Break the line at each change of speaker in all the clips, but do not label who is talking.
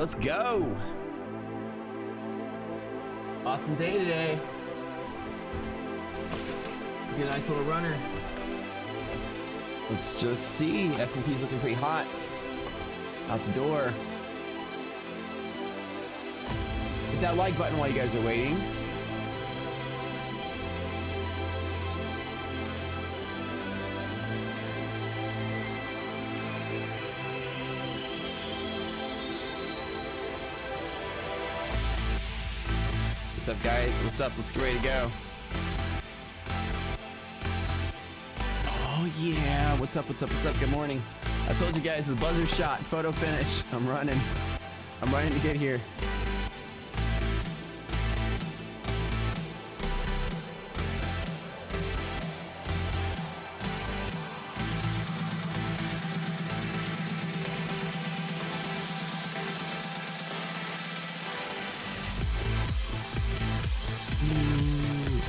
let's go. Awesome day today. Get a nice little runner. Let's just see. S&P's looking pretty hot. Out the door. Hit that like button while you guys are waiting. What's up, guys? What's up? Let's get ready to go. Oh yeah, what's up, what's up, what's up? Good morning. I told you guys, the buzzer shot, photo finish. I'm running to get here.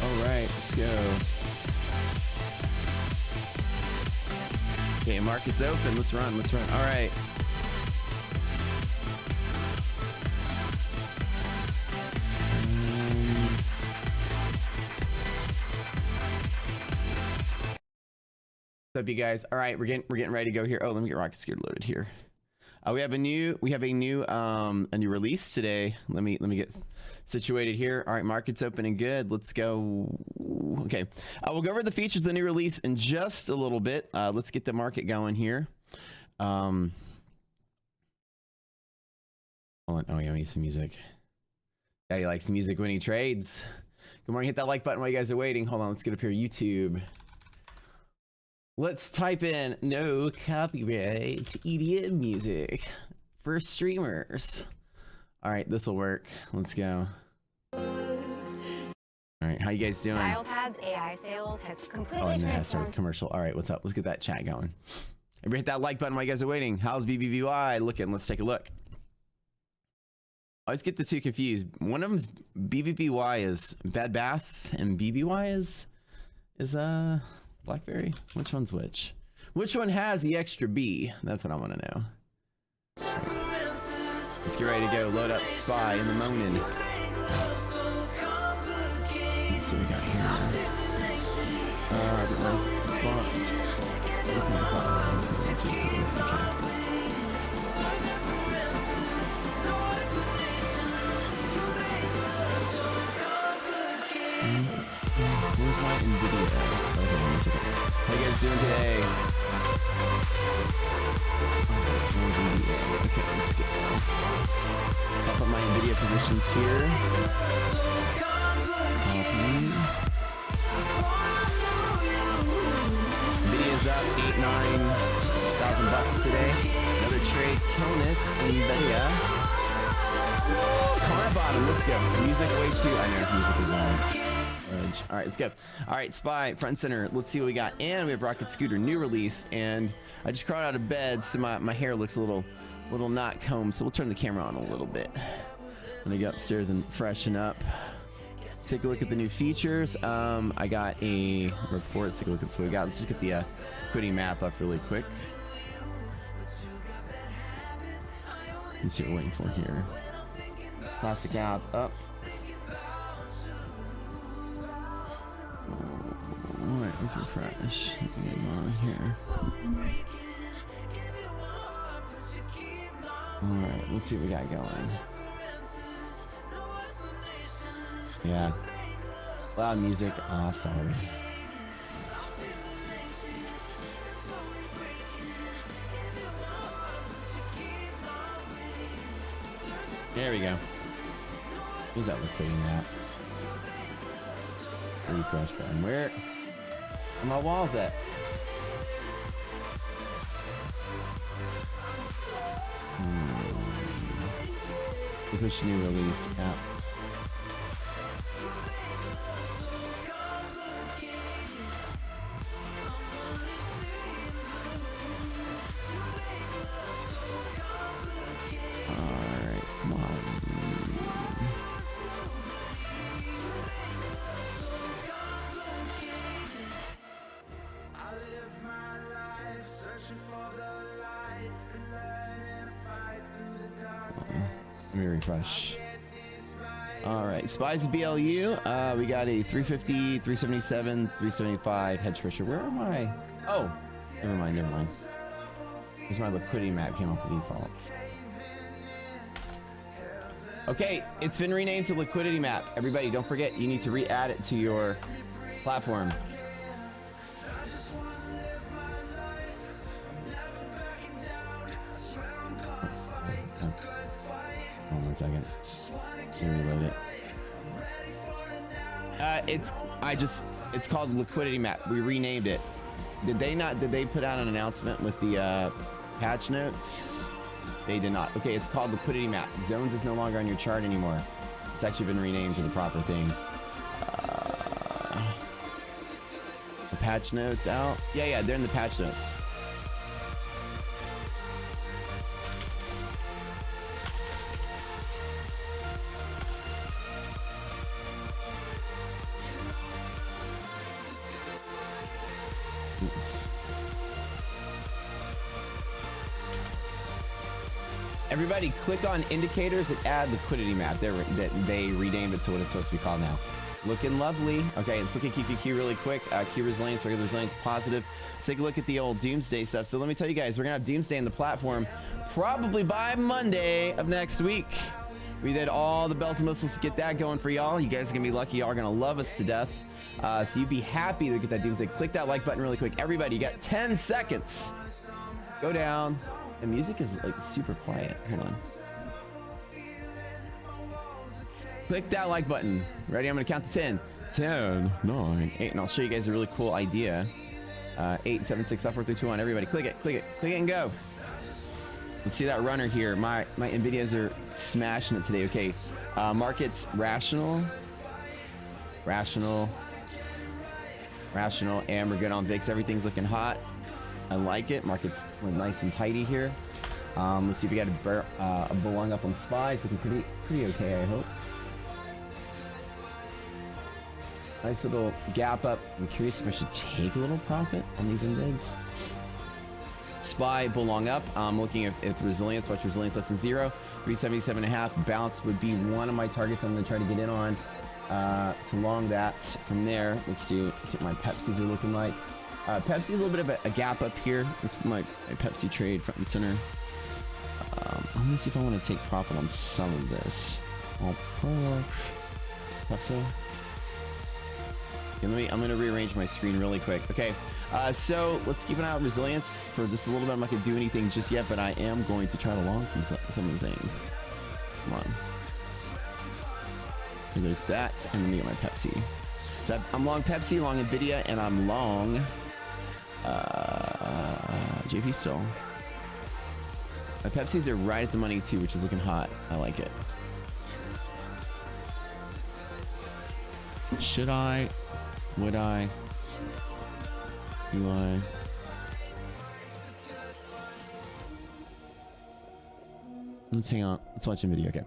All right, let's go. Okay, market's open. Let's run. Let's run. All right. What's up, you guys? All right, we're getting ready to go here. Oh, let me get Rocket Scared loaded here. We have a new release today. Let me get situated here. All right, market's open and good. Let's go. Okay, we'll go over the features of the new release in just a little bit. Let's get the market going here. Hold on. Oh yeah, we need some music. Daddy likes music when he trades. Good morning. Hit that like button while you guys are waiting. Hold on. Let's get up here. YouTube. Let's type in no copyright EDM music for streamers. All right, this will work. Let's go. All right, how you guys doing?
Dialpad's AI sales has completely
and
transformed.
sorry, commercial. All right, what's up? Let's get that chat going. Everybody hit that like button while you guys are waiting. How's BBBY looking? Let's take a look. I always get the two confused. One of them's BBBY is Bad Bath, and BBY is Blackberry. Which one's which? Which one has the extra B? That's what I want to know. Let's get ready to go. Load up Spy in the morning. Let's see what we got here. Spot. Where's my NVDA? How you guys doing today? Okay, let's get pop up my NVIDIA positions here. NVIDIA's up $8,000 today. Another trade, killing it. NVIDIA. Car bottom, let's go. Music way too. I know music is on. All right, let's go. All right, Spy front and center. Let's see what we got. And we have Rocket Scooter new release. And I just crawled out of bed, so my hair looks a little not combed. So we'll turn the camera on a little bit. Let me go upstairs and freshen up. Take a look at the new features. I got a report. Let's take a look at what we got. Let's just get the equity map up really quick. Let's see what we're waiting for here. Plastic out up. Alright, let's refresh. Get them on here. Alright, let's see what we got going. Yeah. Loud music. Ah, sorry. There we go. Who's that liquidating that? Refresh button. Where my walls at? Push new release app. Alright, come on. Let me refresh. All right, SPY's BLU. We got a 350, 377, 375 hedge pressure. Where am I? Oh, never mind, never mind. There's my liquidity map came off the default. Okay, it's been renamed to liquidity map. Everybody, don't forget, you need to re-add it to your platform. Hold on 1 second. Let me reload it. It's called liquidity map. We renamed it. Did they put out an announcement with the patch notes? They did not. Okay, it's called liquidity map. Zones is no longer on your chart anymore. It's actually been renamed to the proper thing. The patch notes out? Yeah, they're in the patch notes. Everybody, click on indicators that add liquidity map. They renamed it to what it's supposed to be called now. Looking lovely. Okay, let's look at QQQ really quick. Q resilience, regular resilience, positive. Let's take a look at the old Doomsday stuff. So let me tell you guys, we're gonna have Doomsday in the platform probably by Monday of next week. We did all the bells and whistles to get that going for y'all. You guys are gonna be lucky. Y'all are gonna love us to death. So you'd be happy to get that Doomsday. Click that like button really quick. Everybody, you got 10 seconds. Go down. The music is like super quiet. Hold on. Click that like button. Ready? I'm gonna count to 10. 10, 9, 8, and I'll show you guys a really cool idea. 8, 7, 6, 5, 4, 3, 2, 1. Everybody, click it, and go. Let's see that runner here. My NVDAs are smashing it today. Okay, markets rational, and we're good on VIX. Everything's looking hot. I like it. Markets went nice and tidy here. Let's see if we got a belong up on SPY. It's looking pretty okay, I hope. Nice little gap up. I'm curious if I should take a little profit on these index. SPY belong up. I'm looking at resilience. Watch resilience less than 0. 377.5. Bounce would be one of my targets I'm going to try to get in on. To long that from there. Let's see what my Pepsis are looking like. Pepsi, a little bit of a gap up here. This is my Pepsi trade front and center. I'm gonna see if I want to take profit on some of this. Pepsi. Okay, I'm gonna rearrange my screen really quick. Okay, so let's keep an eye on resilience for just a little bit. I'm not gonna do anything just yet, but I am going to try to long some of the things. Come on. And there's that, and let me get my Pepsi. So I'm long Pepsi, long NVIDIA, and I'm long JP still. My Pepsis are right at the money too, which is looking hot. I like it. Should I? Would I? Do I? Let's hang on. Let's watch a video. Okay.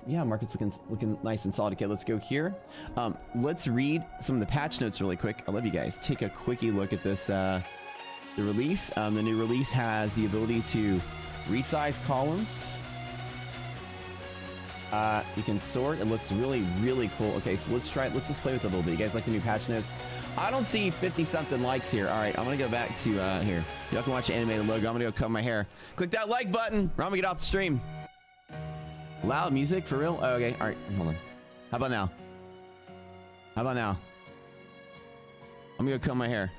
Yeah, market's looking nice and solid. Okay, let's go here. Let's read some of the patch notes really quick. I love you guys. Take a quickie look at this. The release. The new release has the ability to resize columns. You can sort. It looks really cool. Okay, so let's just play with it a little bit. You guys like the new patch notes? I don't see 50 something likes here. All right, I'm gonna go back to here. Y'all can watch the animated logo. I'm gonna go cut my hair. Click that like button, or I'm gonna get off the stream. Loud music for real? Oh, okay. All right, hold on. How about now? I'm gonna go cut my hair.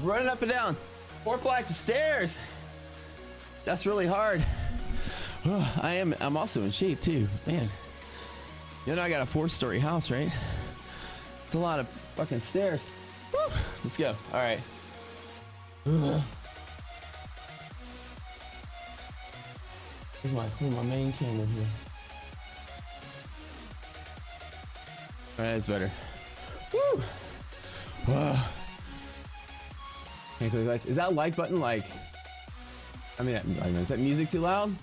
running up and down 4 flights of stairs. That's really hard. I'm also in shape too, man. You know I got a 4-story house, right? It's a lot of fucking stairs. Woo. Let's go. All right. Where's my main camera here? All right, that's better. Woo! Whoa. Can't click lights. Is that like button like? I mean, is that music too loud?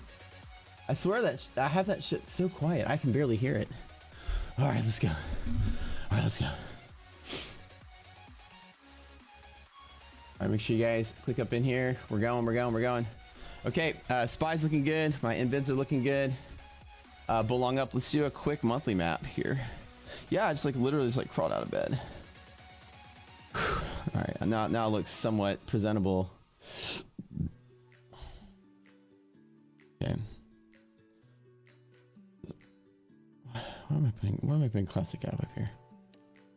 I swear that I have that shit so quiet I can barely hear it. All right, let's go. All right, let's go. All right, make sure you guys click up in here. We're going. Okay, SPY's looking good. My invids are looking good. Belong up. Let's do a quick monthly map here. Yeah, I just like literally just like crawled out of bed. All right, now it looks somewhat presentable. Okay. Why am I putting classic app up here?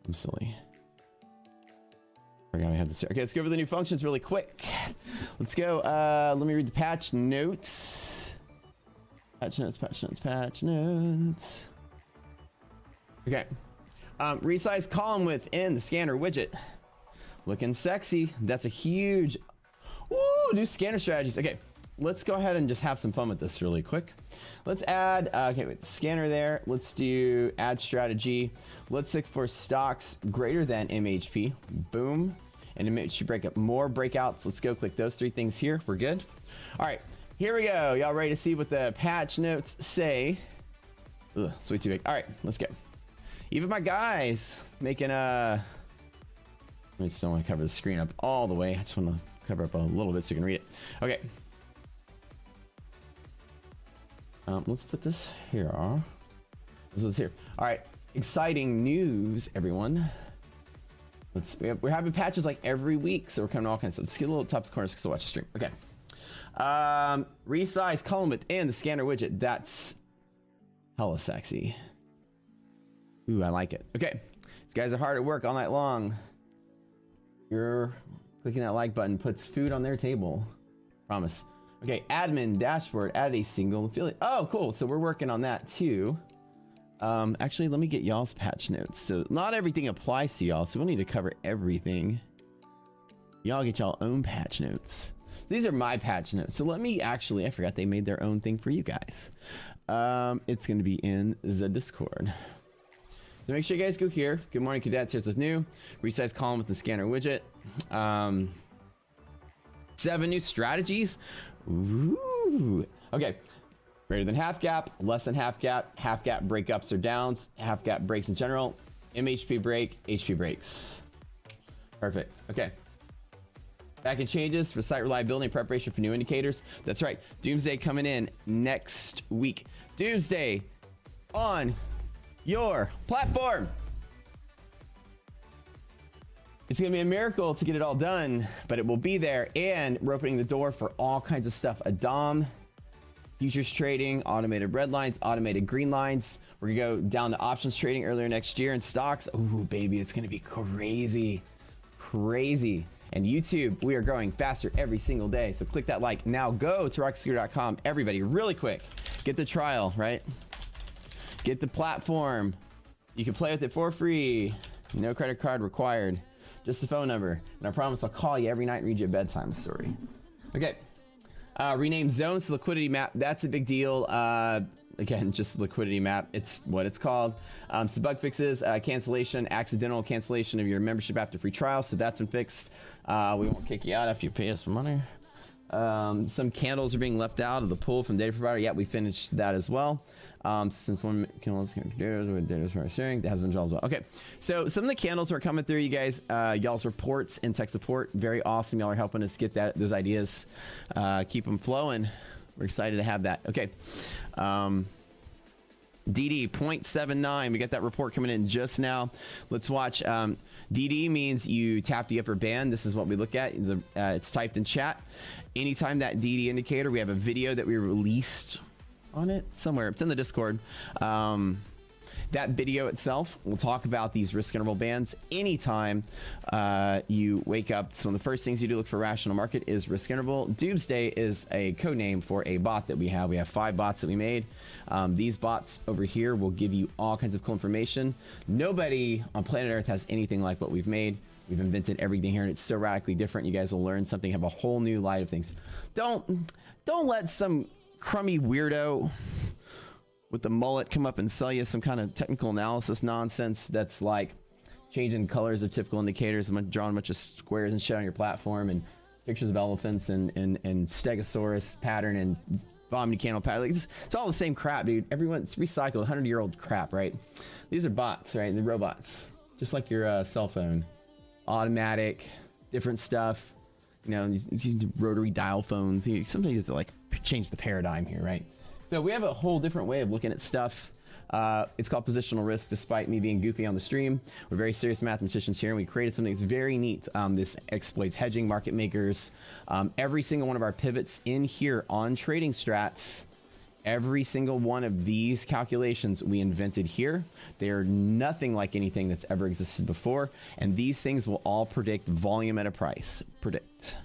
I'm silly. Forgot I had this. Okay, let's go over the new functions really quick. Let's go. Let me read the patch notes. Patch notes. Okay. Resize column within the scanner widget. Looking sexy. That's a huge. Woo! New scanner strategies. Okay. Let's go ahead and just have some fun with this really quick. Let's add, okay, wait, scanner there. Let's do add strategy. Let's look for stocks greater than MHP. Boom. And MHP breakup. More breakouts. Let's go click those 3 things here. We're good. All right, here we go. Y'all ready to see what the patch notes say? Ugh, it's way too big. All right, let's go. Even my guys making I just don't want to cover the screen up all the way. I just want to cover up a little bit so you can read it. Okay. Let's put this here. This is here. All right, exciting news, everyone. We're having patches like every week, so we're coming to all kinds of. Let's get a little top corners because I watch the stream. Okay. Resize column within the scanner widget. That's hella sexy. Ooh, I like it. Okay, these guys are hard at work all night long. You're clicking that like button puts food on their table. Promise. Okay, admin dashboard, add a single affiliate. Oh, cool. So we're working on that too. Actually, let me get y'all's patch notes. So not everything applies to y'all, so we'll need to cover everything. Y'all get y'all own patch notes. These are my patch notes. So let me actually, I forgot they made their own thing for you guys. It's going to be in the Discord. So make sure you guys go here. Good morning, cadets. Here's what's new. Resize column with the scanner widget. 7 new strategies. Ooh. Okay. Greater than half gap, less than half gap breakups or downs, half gap breaks in general, MHP break, HP breaks. Perfect. Okay. Back in changes for site reliability and preparation for new indicators. That's right. Doomsday coming in next week. Doomsday on your platform. It's gonna be a miracle to get it all done, but it will be there, and we're opening the door for all kinds of stuff. A DOM, futures trading, automated red lines, automated green lines. We're gonna go down to options trading earlier next year in stocks. Ooh, baby, it's gonna be crazy. And YouTube, we are growing faster every single day. So click that like. Now go to rocketscooter.com. Everybody, really quick, get the trial, right? Get the platform. You can play with it for free. No credit card required. Just a phone number, and I promise I'll call you every night and read you a bedtime story. Okay. Rename zones to liquidity map. That's a big deal. Again, just liquidity map. It's what it's called. So bug fixes, cancellation, accidental cancellation of your membership after free trial. So that's been fixed. We won't kick you out after you pay us some money. Some candles are being left out of the pool from data provider. Yeah, we finished that as well. Since one candles can do with data for sharing, that has been resolved as well. Okay, so some of the candles are coming through, you guys. Y'all's reports and tech support, very awesome. Y'all are helping us get those ideas, keep them flowing. We're excited to have that. Okay. DD 0.79. We got that report coming in just now. Let's watch. DD means you tap the upper band. This is what we look at. It's typed in chat. Anytime that DD indicator, we have a video that we released on it somewhere. It's in the Discord. that video itself will talk about these risk interval bands. Anytime you wake up, so one of the first things you do look for rational market is risk interval. Doomsday is a code name for a bot that we have. We have 5 bots that we made. These bots over here will give you all kinds of cool information. Nobody on planet Earth has anything like what we've made. We've invented everything here, and it's so radically different. You guys will learn something, have a whole new light of things. Don't let some crummy weirdo with the mullet come up and sell you some kind of technical analysis nonsense that's like changing colors of typical indicators and drawing a bunch of squares and shit on your platform and pictures of elephants and stegosaurus pattern and omnicandle pattern. Like, it's all the same crap, dude. Everyone's recycled 100-year-old crap, right? These are bots, right? They're robots, just like your cell phone. Automatic, different stuff. You know, you rotary dial phones. Sometimes you have to like change the paradigm here, right? So we have a whole different way of looking at stuff. It's called positional risk, despite me being goofy on the stream. We're very serious mathematicians here, and we created something that's very neat. This exploits hedging, market makers. Every single one of our pivots in here on trading strats, every single one of these calculations we invented here. They are nothing like anything that's ever existed before, and these things will all predict volume at a price. Predict.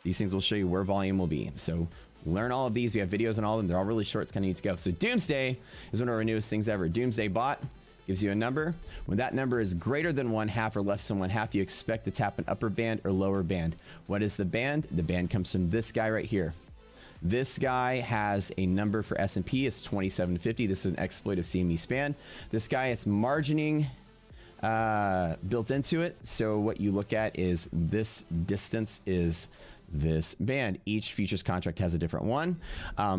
These things will show you where volume will be. So learn all of these. We have videos on all of them. They're all really short. It's kind of neat to go. So Doomsday is one of our newest things ever. Doomsday bot gives you a number. When that number is greater than 1/2 or less than 1/2, you expect to tap an upper band or lower band. What is the band? The band comes from this guy right here. This guy has a number for S&P. It's 2750. This is an exploit of CME span. This guy is margining built into it. So what you look at is this distance is this band. Each futures contract has a different one.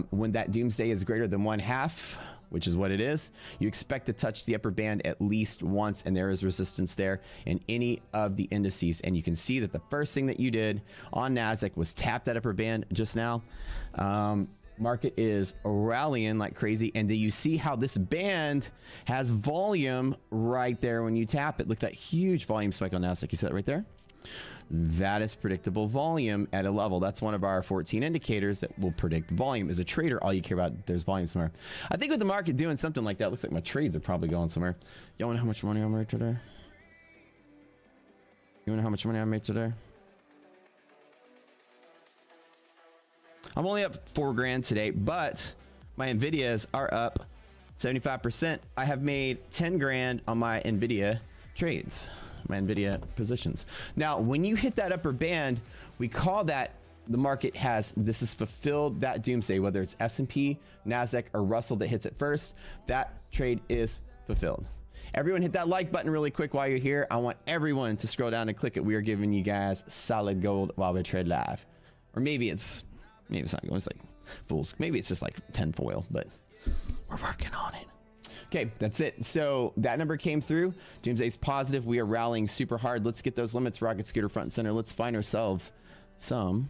When that Doomsday is greater than 1/2, which is what it is, you expect to touch the upper band at least once, and there is resistance there in any of the indices. And you can see that the first thing that you did on NASDAQ was tap that upper band just now. Market is rallying like crazy, and do you see how this band has volume right there when you tap it? Look at that huge volume spike on NASDAQ. You see that right there? That is predictable volume at a level. That's one of our 14 indicators that will predict volume. As a trader, all you care about, there's volume somewhere. I think with the market doing something like that, looks like my trades are probably going somewhere. Y'all know how much money I made today? You know how much money I made today? I'm only up 4 grand today, but my NVIDIAs are up 75%. I have made 10 grand on my NVIDIA trades, my NVIDIA positions. Now, when you hit that upper band, we call that the market has, this is fulfilled that Doomsday, whether it's S&P, NASDAQ, or Russell that hits it first, that trade is fulfilled. Everyone hit that like button really quick while you're here. I want everyone to scroll down and click it. We are giving you guys solid gold while we trade live. Or maybe it's not going, it's like fools. Maybe it's just like 10 foil, but we're working on it. Okay, that's it. So that number came through. Doomsday's positive. We are rallying super hard. Let's get those limits, Rocket Scooter front and center. Let's find ourselves some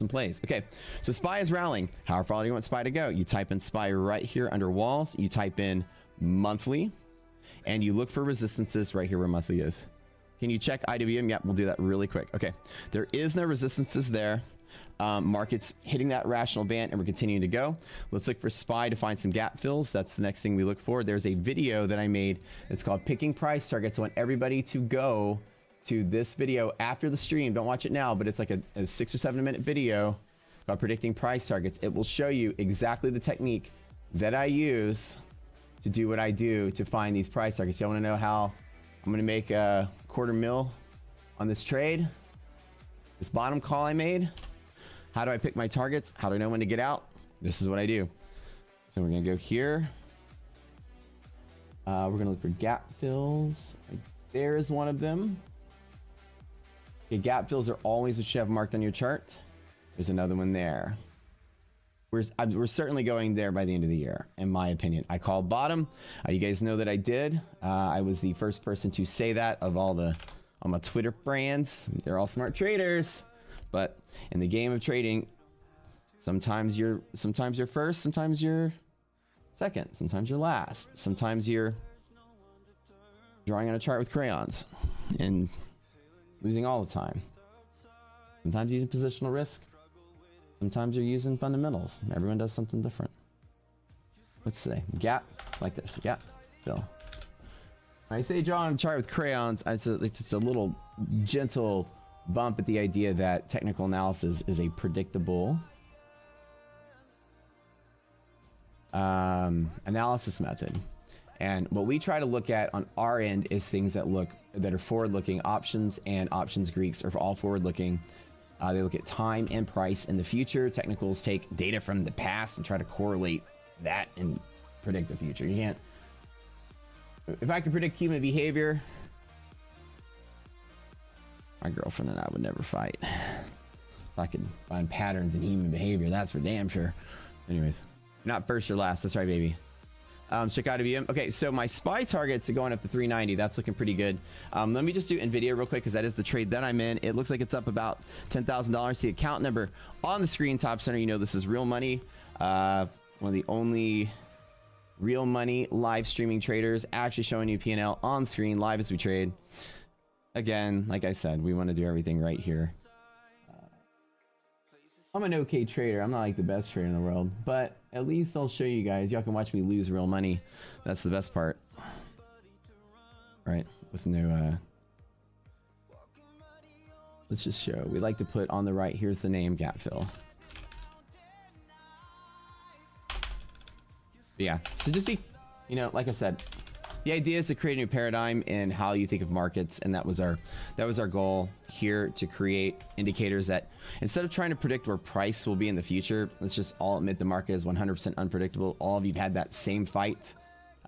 plays. Okay, so SPY is rallying. How far do you want SPY to go? You type in SPY right here under walls. You type in monthly, and you look for resistances right here where monthly is. Can you check IWM? Yep, we'll do that really quick. Okay, there is no resistances there. Markets hitting that rational band, and we're continuing to go. Let's look for SPY to find some gap fills. That's the next thing we look for. There's a video that I made. It's called Picking Price Targets. I want everybody to go to this video after the stream. Don't watch it now, but it's like a 6 or 7 minute video about predicting price targets. It will show you exactly the technique that I use to do what I do to find these price targets. You want to know how I'm going to make a $250,000 on this trade? This bottom call I made? How do I pick my targets? How do I know when to get out? This is what I do. So we're going to go here. We're going to look for gap fills. Right there is one of them. Okay, gap fills are always what you have marked on your chart. There's another one there. We're certainly going there by the end of the year, in my opinion. I called bottom. You guys know that I did. I was the first person to say that of all my Twitter brands. They're all smart traders. But in the game of trading, sometimes you're first, sometimes you're second, sometimes you're last, sometimes you're drawing on a chart with crayons and losing all the time. Sometimes using positional risk, sometimes you're using fundamentals. Everyone does something different. Let's say gap like this, gap, fill. When I say draw on a chart with crayons, it's just a little gentle bump at the idea that technical analysis is a predictable analysis method. And what we try to look at on our end is things that are forward-looking. Options and options Greeks are all forward-looking. They look at time and price in the future. Technicals take data from the past and try to correlate that and predict the future. You can't. If I could predict human behavior, my girlfriend and I would never fight. If I could find patterns in human behavior, that's for damn sure. Anyways, not first or last. That's right, baby. Check out IBM. Okay, so my SPY targets are going up to 390. That's looking pretty good. Let me just do NVIDIA real quick because that is the trade that I'm in. It looks like it's up about $10,000. The account number on the screen, top center. You know this is real money. One of the only real money live streaming traders actually showing you P&L on screen live as we trade. Again, like I said, we want to do everything right here. I'm an okay trader. I'm not like the best trader in the world, but at least I'll show you guys. Y'all can watch me lose real money. That's the best part. Right? With no, let's just show. We like to put on the right, here's the name, gap fill. But yeah, so just be, you know, like I said, the idea is to create a new paradigm in how you think of markets, and that was our goal here, to create indicators that instead of trying to predict where price will be in the future, let's just all admit the market is 100% unpredictable. All of you've had that same fight,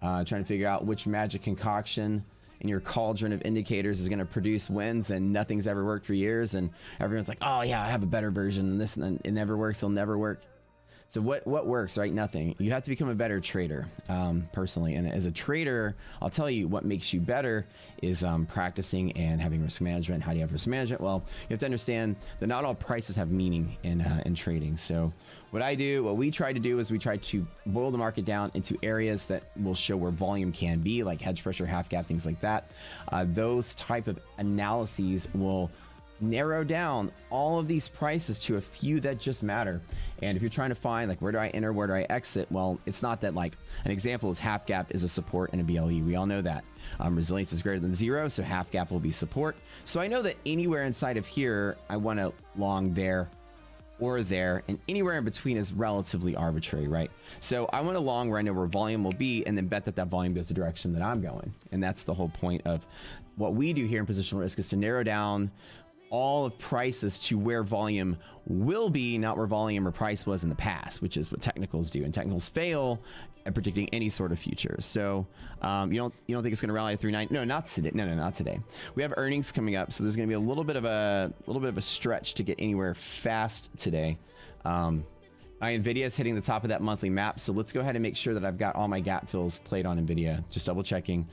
trying to figure out which magic concoction in your cauldron of indicators is going to produce wins, and nothing's ever worked for years, and everyone's like, oh yeah, I have a better version, and this, and it never works, it'll never work. So what works, right? Nothing. You have to become a better trader, personally. And as a trader, I'll tell you what makes you better is practicing and having risk management. How do you have risk management? Well, you have to understand that not all prices have meaning in trading. So what we try to do is we try to boil the market down into areas that will show where volume can be, like hedge pressure, half gap, things like that. Those type of analyses will narrow down all of these prices to a few that just matter. And if you're trying to find like, where do I enter, where do I exit? Well, it's not that. Like an example is half gap is a support and a BLE. We all know that. Resilience is greater than 0, so half gap will be support. So I know that anywhere inside of here, I want to long there or there, and anywhere in between is relatively arbitrary, right? So I want to long where I know where volume will be, and then bet that that volume goes the direction that I'm going. And that's the whole point of what we do here in positional risk, is to narrow down all of prices to where volume will be, not where volume or price was in the past, which is what technicals do. And technicals fail at predicting any sort of futures. So you don't think it's going to rally at 390? No, not today. No, not today. We have earnings coming up, so there's going to be a little bit of a stretch to get anywhere fast today. NVIDIA is hitting the top of that monthly map, so let's go ahead and make sure that I've got all my gap fills played on NVIDIA. Just double checking.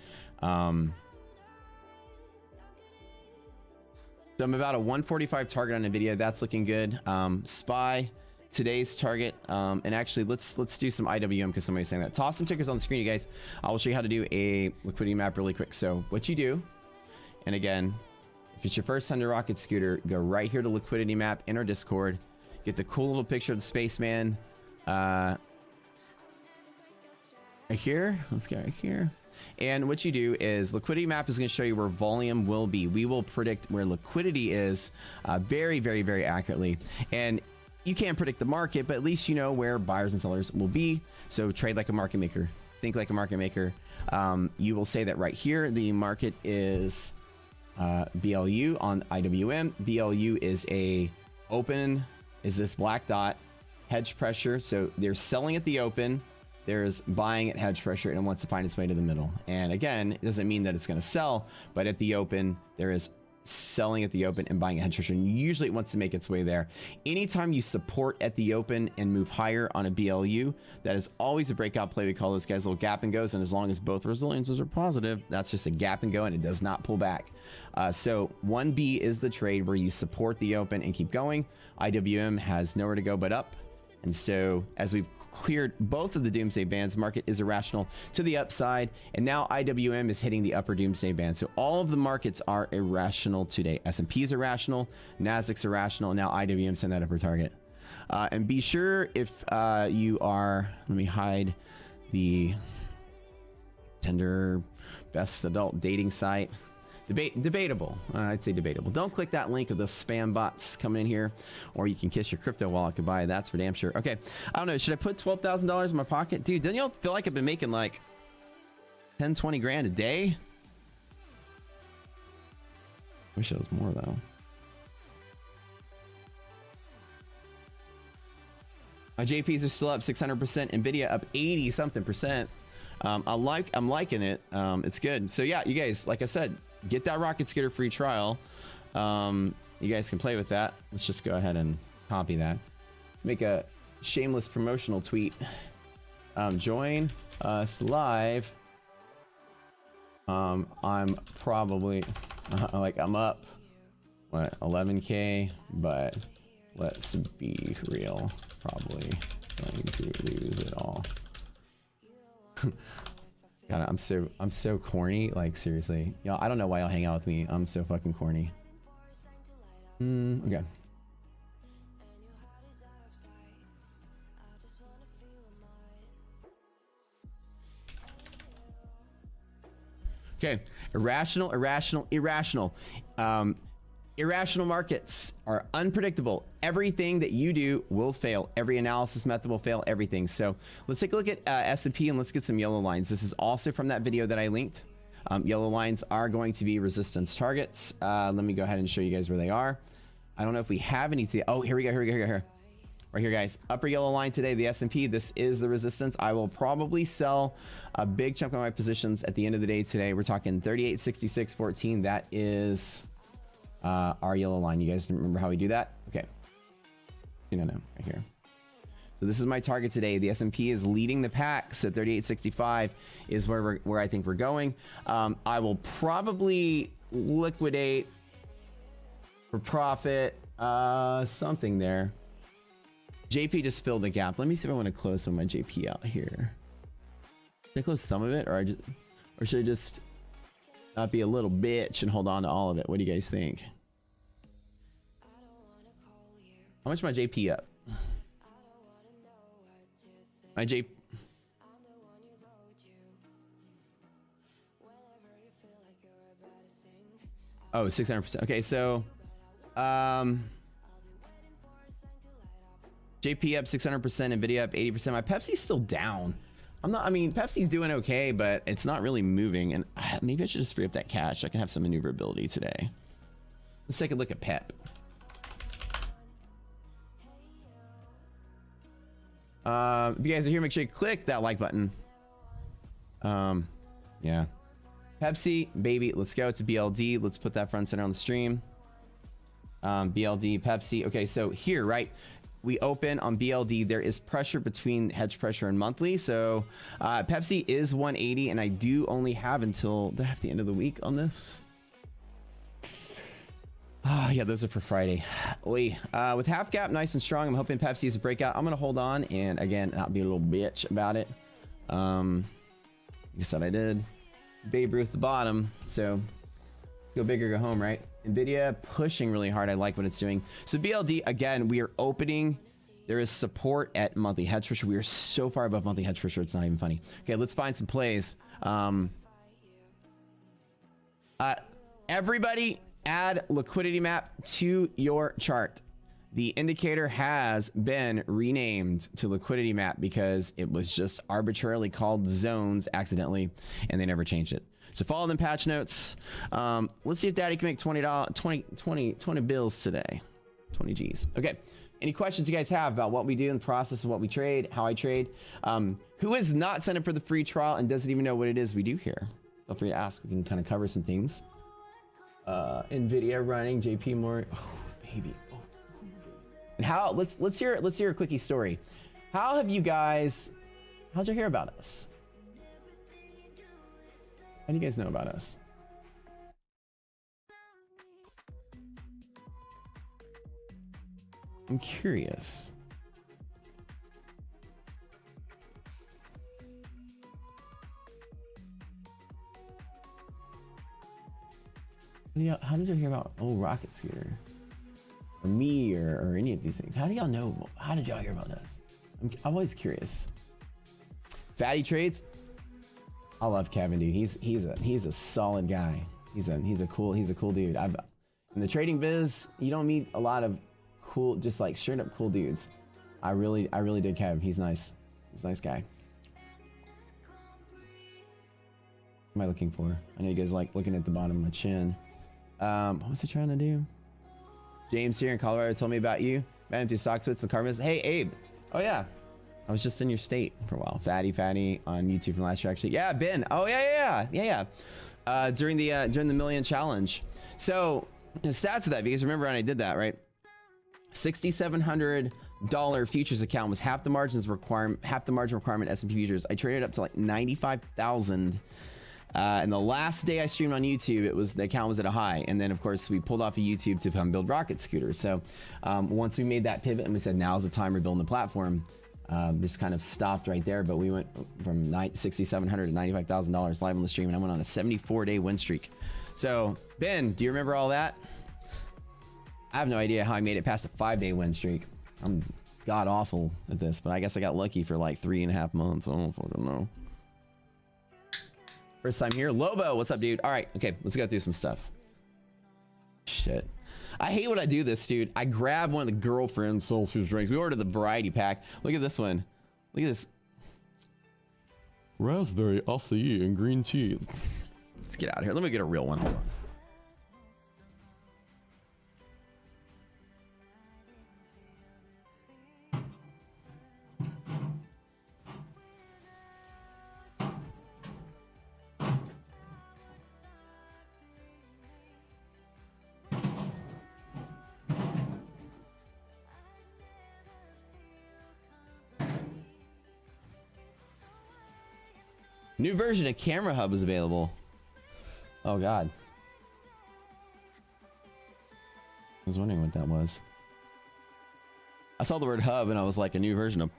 So I'm about a 145 target on NVIDIA. That's looking good. SPY, today's target. And actually, let's do some IWM because somebody's saying that. Toss some tickers on the screen, you guys. I will show you how to do a liquidity map really quick. So what you do, and again, if it's your first time to Rocket Scooter, go right here to liquidity map in our Discord. Get the cool little picture of the spaceman. Right here. Let's go right here. And what you do is liquidity map is going to show you where volume will be. We will predict where liquidity is very, very, very accurately. And you can't predict the market, but at least you know where buyers and sellers will be. So trade like a market maker. Think like a market maker. You will say that right here, the market is BLU on IWM. BLU is this black dot, hedge pressure. So they're selling at the open. There's buying at hedge pressure, and it wants to find its way to the middle. And again, it doesn't mean that it's going to sell, but at the open, there is selling at the open and buying at hedge pressure. And usually it wants to make its way there. Anytime you support at the open and move higher on a BLU, that is always a breakout play. We call those guys little gap and goes. And as long as both resiliences are positive, that's just a gap and go, and it does not pull back. So 1B is the trade where you support the open and keep going. IWM has nowhere to go but up. And so as we've cleared both of the Doomsday bands, market is irrational to the upside, and now IWM is hitting the upper Doomsday band. So all of the markets are irrational today. S&P is irrational, Nasdaq's irrational, and now IWM's in that upper target. And be sure if you are, let me hide the Tinder, best adult dating site. Debatable. I'd say debatable. Don't click that link of the spam bots coming in here, or you can kiss your crypto wallet goodbye. That's for damn sure. Okay, I don't know. Should I put $12,000 in my pocket, dude? Doesn't y'all feel like I've been making like 10, 20 grand a day? Wish it was more though. My JPs are still up 600%. NVIDIA up 80 something percent. I'm liking it. It's good. So yeah, you guys, like I said, get that rocket scooter free trial. You guys can play with that. Let's just go ahead and copy that. Let's make a shameless promotional tweet. Join us live. I'm probably like I'm up what 11K, but let's be real, probably going to lose it all. God, I'm so corny. Like seriously, y'all. I don't know why y'all hang out with me. I'm so fucking corny. Okay. Okay. Irrational. Irrational markets are unpredictable. Everything that you do will fail. Every analysis method will fail. Everything. So let's take a look at S&P and let's get some yellow lines. This is also from that video that I linked. Yellow lines are going to be resistance targets. Let me go ahead and show you guys where they are. I don't know if we have anything. Oh, here we go. Right here, guys. Upper yellow line today, the S&P. This is the resistance. I will probably sell a big chunk of my positions at the end of the day today. We're talking 38.66.14. That is our yellow line. You guys remember how we do that? Okay. No, right here. So this is my target today. The S&P is leading the pack. So 38.65 is where I think we're going. I will probably liquidate for profit something there. JP just filled the gap. Let me see if I want to close some of my JP out here. Should I close some of it, or should I just not be a little bitch and hold on to all of it? What do you guys think? How much my JP up? My JP. Oh, 600%. Okay, so JP up 600%, NVIDIA up 80%. My Pepsi's still down. I mean, Pepsi's doing okay, but it's not really moving. And maybe I should just free up that cash. I can have some maneuverability today. Let's take a look at Pep. If you guys are here, make sure you click that like button. Yeah. Pepsi, baby, let's go to BLD. Let's put that front center on the stream. BLD, Pepsi. Okay, so here, right? We open on BLD. There is pressure between hedge pressure and monthly. So Pepsi is 180, and I do only have until the end of the week on this. Yeah, those are for Friday. With half gap nice and strong, I'm hoping Pepsi is a breakout. I'm gonna hold on and again not be a little bitch about it. You said I did. Babe Ruth the bottom. So let's go big or go home, right? NVIDIA pushing really hard. I like what it's doing. So BLD, again, we are opening. There is support at monthly hedge pressure. We are so far above monthly hedge pressure, it's not even funny. Okay, let's find some plays. Everybody add liquidity map to your chart. The indicator has been renamed to liquidity map because it was just arbitrarily called zones accidentally, and they never changed it. So follow them patch notes. Let's see if Daddy can make $20 bills today. 20 G's. Okay. Any questions you guys have about what we do in the process of what we trade, how I trade? Who is not signed up for the free trial and doesn't even know what it is we do here? Feel free to ask. We can kind of cover some things. NVIDIA running, JP Morgan. Oh, baby. Oh. And how? Let's hear a quickie story. How'd you hear about us? How do you guys know about us? I'm curious. How did you hear about rocket scooter? Or me or any of these things? How do y'all know? How did y'all hear about us? I'm always curious. Fatty trades. I love Kevin, dude. He's a solid guy. He's a cool dude. In the trading biz, you don't meet a lot of cool, just like straight up cool dudes. I really dig Kev. He's nice. He's a nice guy. What am I looking for? I know you guys like looking at the bottom of my chin. What was he trying to do? James here in Colorado told me about you. Ran into sock twits and carbons. Hey, Abe. Oh yeah. I was just in your state for a while. Fatty on YouTube from last year, actually. Yeah, Ben. Oh yeah. During the million challenge. So the stats of that, because remember when I did that, right? $6,700 futures account was half the margin requirement S&P futures. I traded up to like 95,000. And the last day I streamed on YouTube, the account was at a high. And then of course we pulled off of YouTube to come build rocket scooters. So once we made that pivot and we said, now's the time we're building the platform, just kind of stopped right there. But we went from $6,700 to $95,000 live on the stream, and I went on a 74-day win streak. So Ben, do you remember all that? I have no idea how I made it past a 5-day win streak. I'm god awful at this, but I guess I got lucky for like 3.5 months. I don't fucking know. First time here. Lobo, what's up, dude? All right, okay, let's go through some stuff. Shit. I hate when I do this, dude. I grab one of the girlfriend soul food drinks. We ordered the variety pack. Look at this one. Look at this. Raspberry acai and green tea. Let's get out of here. Let me get a real one. Hold on. New version of Camera Hub is available. Oh god. I was wondering what that was. I saw the word hub and I was like, a new version of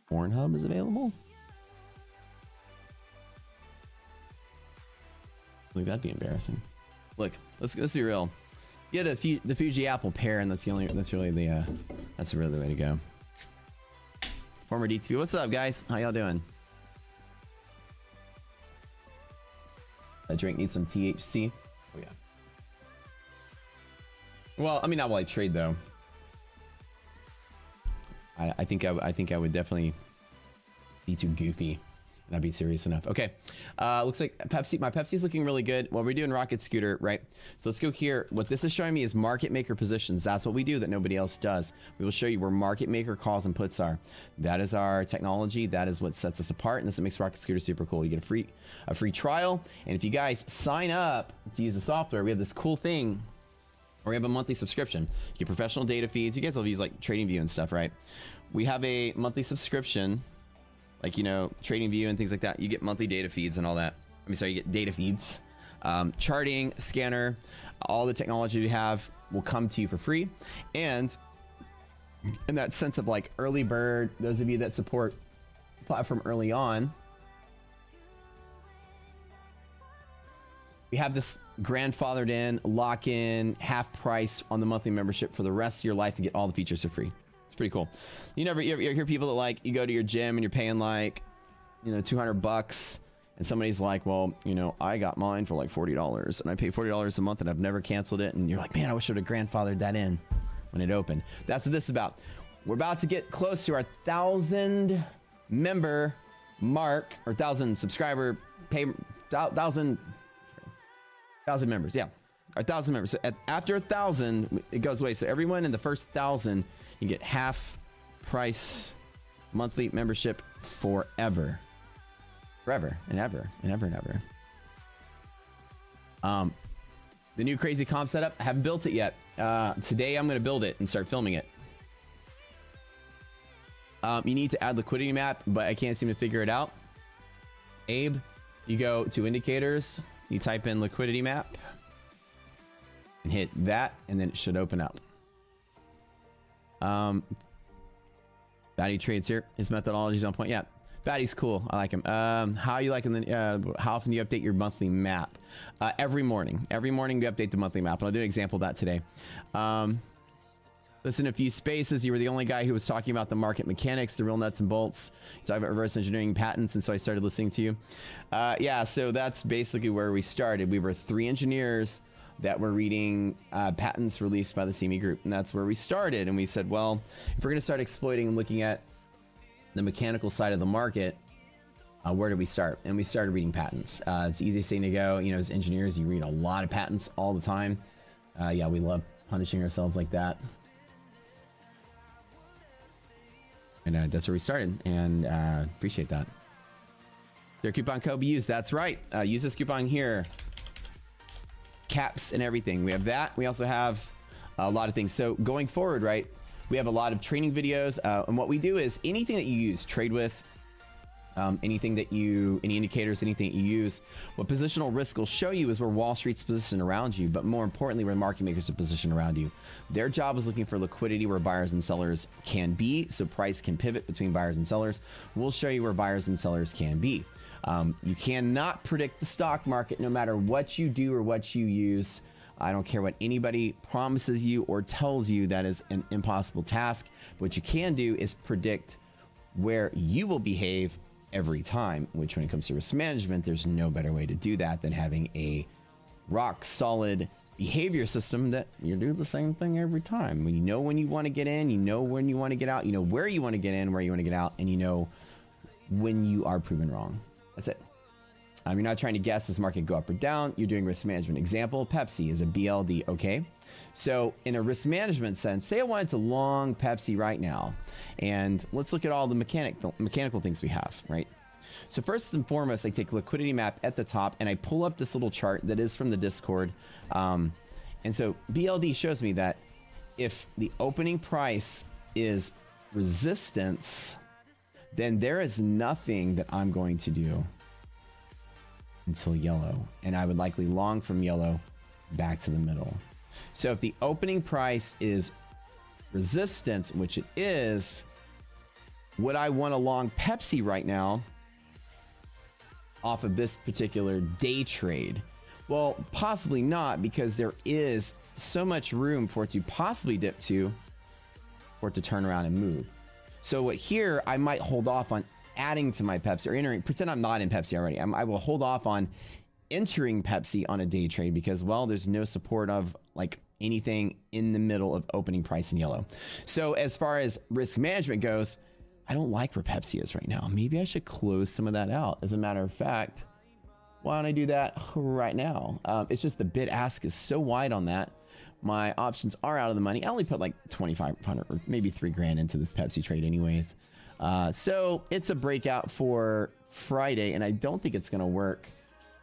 Pornhub is available? Look, that'd be embarrassing. Look, let's be real. You had the Fuji Apple pair, and that's really the way to go. Former DTV, what's up, guys? How y'all doing? That drink needs some THC. Oh yeah. Well, I mean, not while I trade though. I think I would definitely be too goofy. And I'd be serious enough. Okay. Looks like Pepsi. My Pepsi's looking really good. Well, we're doing Rocket Scooter, right? So let's go here. What this is showing me is market maker positions. That's what we do that nobody else does. We will show you where market maker calls and puts are. That is our technology. That is what sets us apart, and this makes Rocket Scooter super cool. You get a free trial, and if you guys sign up to use the software, we have this cool thing where we have a monthly subscription. You get professional data feeds. You guys will use like TradingView and stuff, right? We have a monthly subscription. Like, you know, TradingView and things like that. You get monthly data feeds and all that. I mean, sorry, you get data feeds. Charting, scanner, all the technology we have will come to you for free. And in that sense of like early bird, those of you that support the platform early on, we have this grandfathered in, lock-in, half price on the monthly membership for the rest of your life and get all the features for free. Pretty cool. You hear people that like, you go to your gym and you're paying like, you know, $200 and somebody's like, well, you know, I got mine for like $40 and I pay $40 a month and I've never canceled it. And you're like, man, I wish I would have grandfathered that in when it opened. That's what this is about. We're about to get close to our 1,000 member mark, or 1,000 subscriber pay, 1,000 members. Yeah. Our 1,000 members. So after 1,000, it goes away. So everyone in the first 1,000, you get half price monthly membership forever. Forever and ever and ever and ever. The new crazy comp setup, I haven't built it yet. Today I'm going to build it and start filming it. You need to add liquidity map, but I can't seem to figure it out. Abe, you go to indicators, you type in liquidity map and hit that, and then it should open up. Batty trades here. His methodology is on point. Yeah, Batty's cool. I like him. How you liking the? How often do you update your monthly map? Every morning. Every morning we update the monthly map, and I'll do an example of that today. The Listen, a few spaces. You were the only guy who was talking about the market mechanics, the real nuts and bolts. You talk about reverse engineering patents, and so I started listening to you. Yeah, so that's basically where we started. We were 3 engineers that were reading patents released by the CME Group, and that's where we started. And we said, well, if we're going to start exploiting and looking at the mechanical side of the market, where do we start? And we started reading patents. It's the easiest thing to go. You know, as engineers, you read a lot of patents all the time. Yeah, we love punishing ourselves like that. And that's where we started, and appreciate that. Their coupon code be used. That's right. Use this coupon here. Caps and everything. We have that. We also have a lot of things. So going forward, right, we have a lot of training videos. And what we do is anything that you use, trade with, any indicators, anything that you use, what Positional Risk will show you is where Wall Street's positioned around you, but more importantly, where market makers are positioned around you. Their job is looking for liquidity where buyers and sellers can be, so price can pivot between buyers and sellers. We'll show you where buyers and sellers can be. You cannot predict the stock market no matter what you do or what you use. I don't care what anybody promises you or tells you. That is an impossible task. What you can do is predict where you will behave every time, which when it comes to risk management, there's no better way to do that than having a rock solid behavior system that you do the same thing every time. When you know when you want to get in, you know when you want to get out, you know where you want to get in, where you want to get out, and you know when you are proven wrong. That's it. You're not trying to guess this market go up or down. You're doing risk management. Example, Pepsi is a BLD, okay? So in a risk management sense, say I wanted to long Pepsi right now, and let's look at all the mechanical things we have, right? So first and foremost, I take liquidity map at the top, and I pull up this little chart that is from the Discord. And so BLD shows me that if the opening price is resistance, then there is nothing that I'm going to do until yellow, and I would likely long from yellow back to the middle. So if the opening price is resistance, which it is, would I want to long Pepsi right now off of this particular day trade? Well, possibly not, because there is so much room for it to possibly dip to, for it to turn around and move. So what here, I might hold off on adding to my Pepsi or entering, pretend I'm not in Pepsi already. I will hold off on entering Pepsi on a day trade because, well, there's no support of like anything in the middle of opening price in yellow. So as far as risk management goes, I don't like where Pepsi is right now. Maybe I should close some of that out. As a matter of fact, why don't I do that right now? It's just the bid ask is so wide on that. My options are out of the money. I only put like 2,500 or maybe $3,000 into this Pepsi trade anyways. So it's a breakout for Friday, and I don't think it's going to work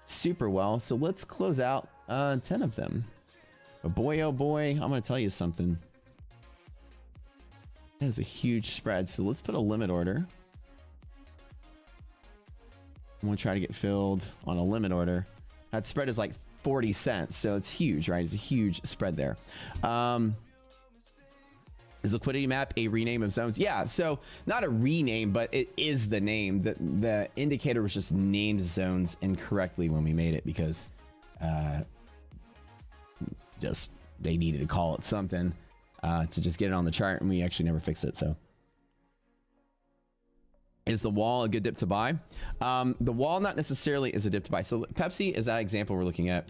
super well. So let's close out 10 of them. But boy, oh boy, I'm going to tell you something. That is a huge spread. So let's put a limit order. I'm going to try to get filled on a limit order. That spread is like 40 cents. So it's huge, right? It's a huge spread there. Is liquidity map a rename of zones? Yeah, so not a rename, but it is the name. The indicator was just named zones incorrectly when we made it because just they needed to call it something to just get it on the chart, and we actually never fixed it. So is the wall a good dip to buy? The wall not necessarily is a dip to buy. So Pepsi is that example we're looking at.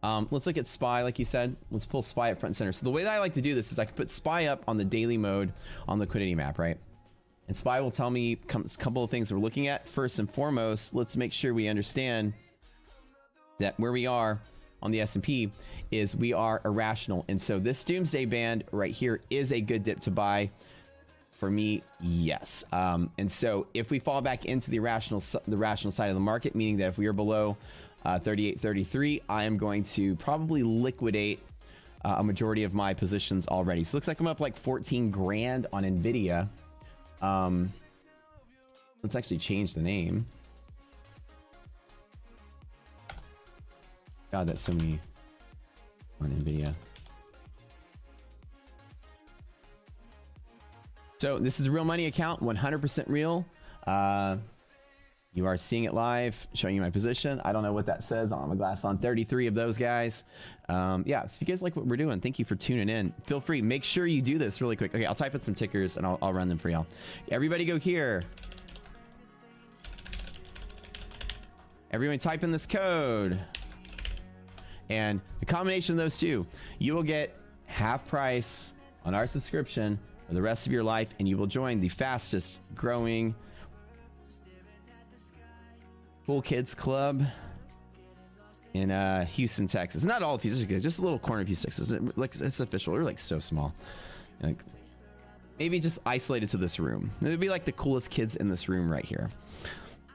Let's look at SPY, like you said. Let's pull SPY up front and center. So the way that I like to do this is I can put SPY up on the daily mode on liquidity map, right? And SPY will tell me a couple of things we're looking at. First and foremost, let's make sure we understand that where we are on the S&P is we are irrational. And so this Doomsday band right here is a good dip to buy. For me, yes. And so if we fall back into the rational side of the market, meaning that if we are below 38.33, I am going to probably liquidate a majority of my positions already. So it looks like I'm up like 14 grand on NVDA. Let's actually change the name. God, that's so many on NVIDIA. So this is a real money account, 100% real. You are seeing it live, showing you my position. I don't know what that says. I don't have a glass on. 33 of those guys. Yeah, so if you guys like what we're doing, thank you for tuning in. Feel free. Make sure you do this really quick. Okay, I'll type in some tickers and I'll run them for y'all. Everybody go here. Everyone type in this code. And the combination of those two, you will get half price on our subscription for the rest of your life, and you will join the fastest growing Cool Kids Club in Houston, Texas. Not all of Houston, just a little corner of Houston, Texas. Like, it's official. We're like so small. Like, maybe just isolated to this room. It would be like the coolest kids in this room right here.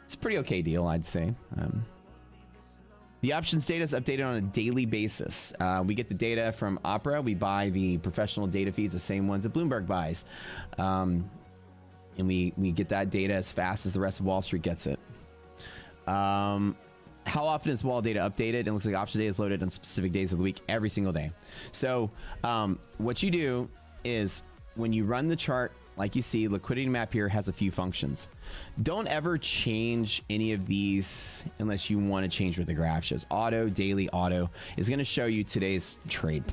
It's a pretty okay deal, I'd say. The options data is updated on a daily basis. We get the data from Opera. We buy the professional data feeds, the same ones that Bloomberg buys. And we get that data as fast as the rest of Wall Street gets it. How often is wall data updated? It looks like option data is loaded on specific days of the week every single day. So what you do is when you run the chart, like you see, liquidity map here has a few functions. Don't ever change any of these unless you want to change what the graph shows. Auto, daily auto is going to show you today's trade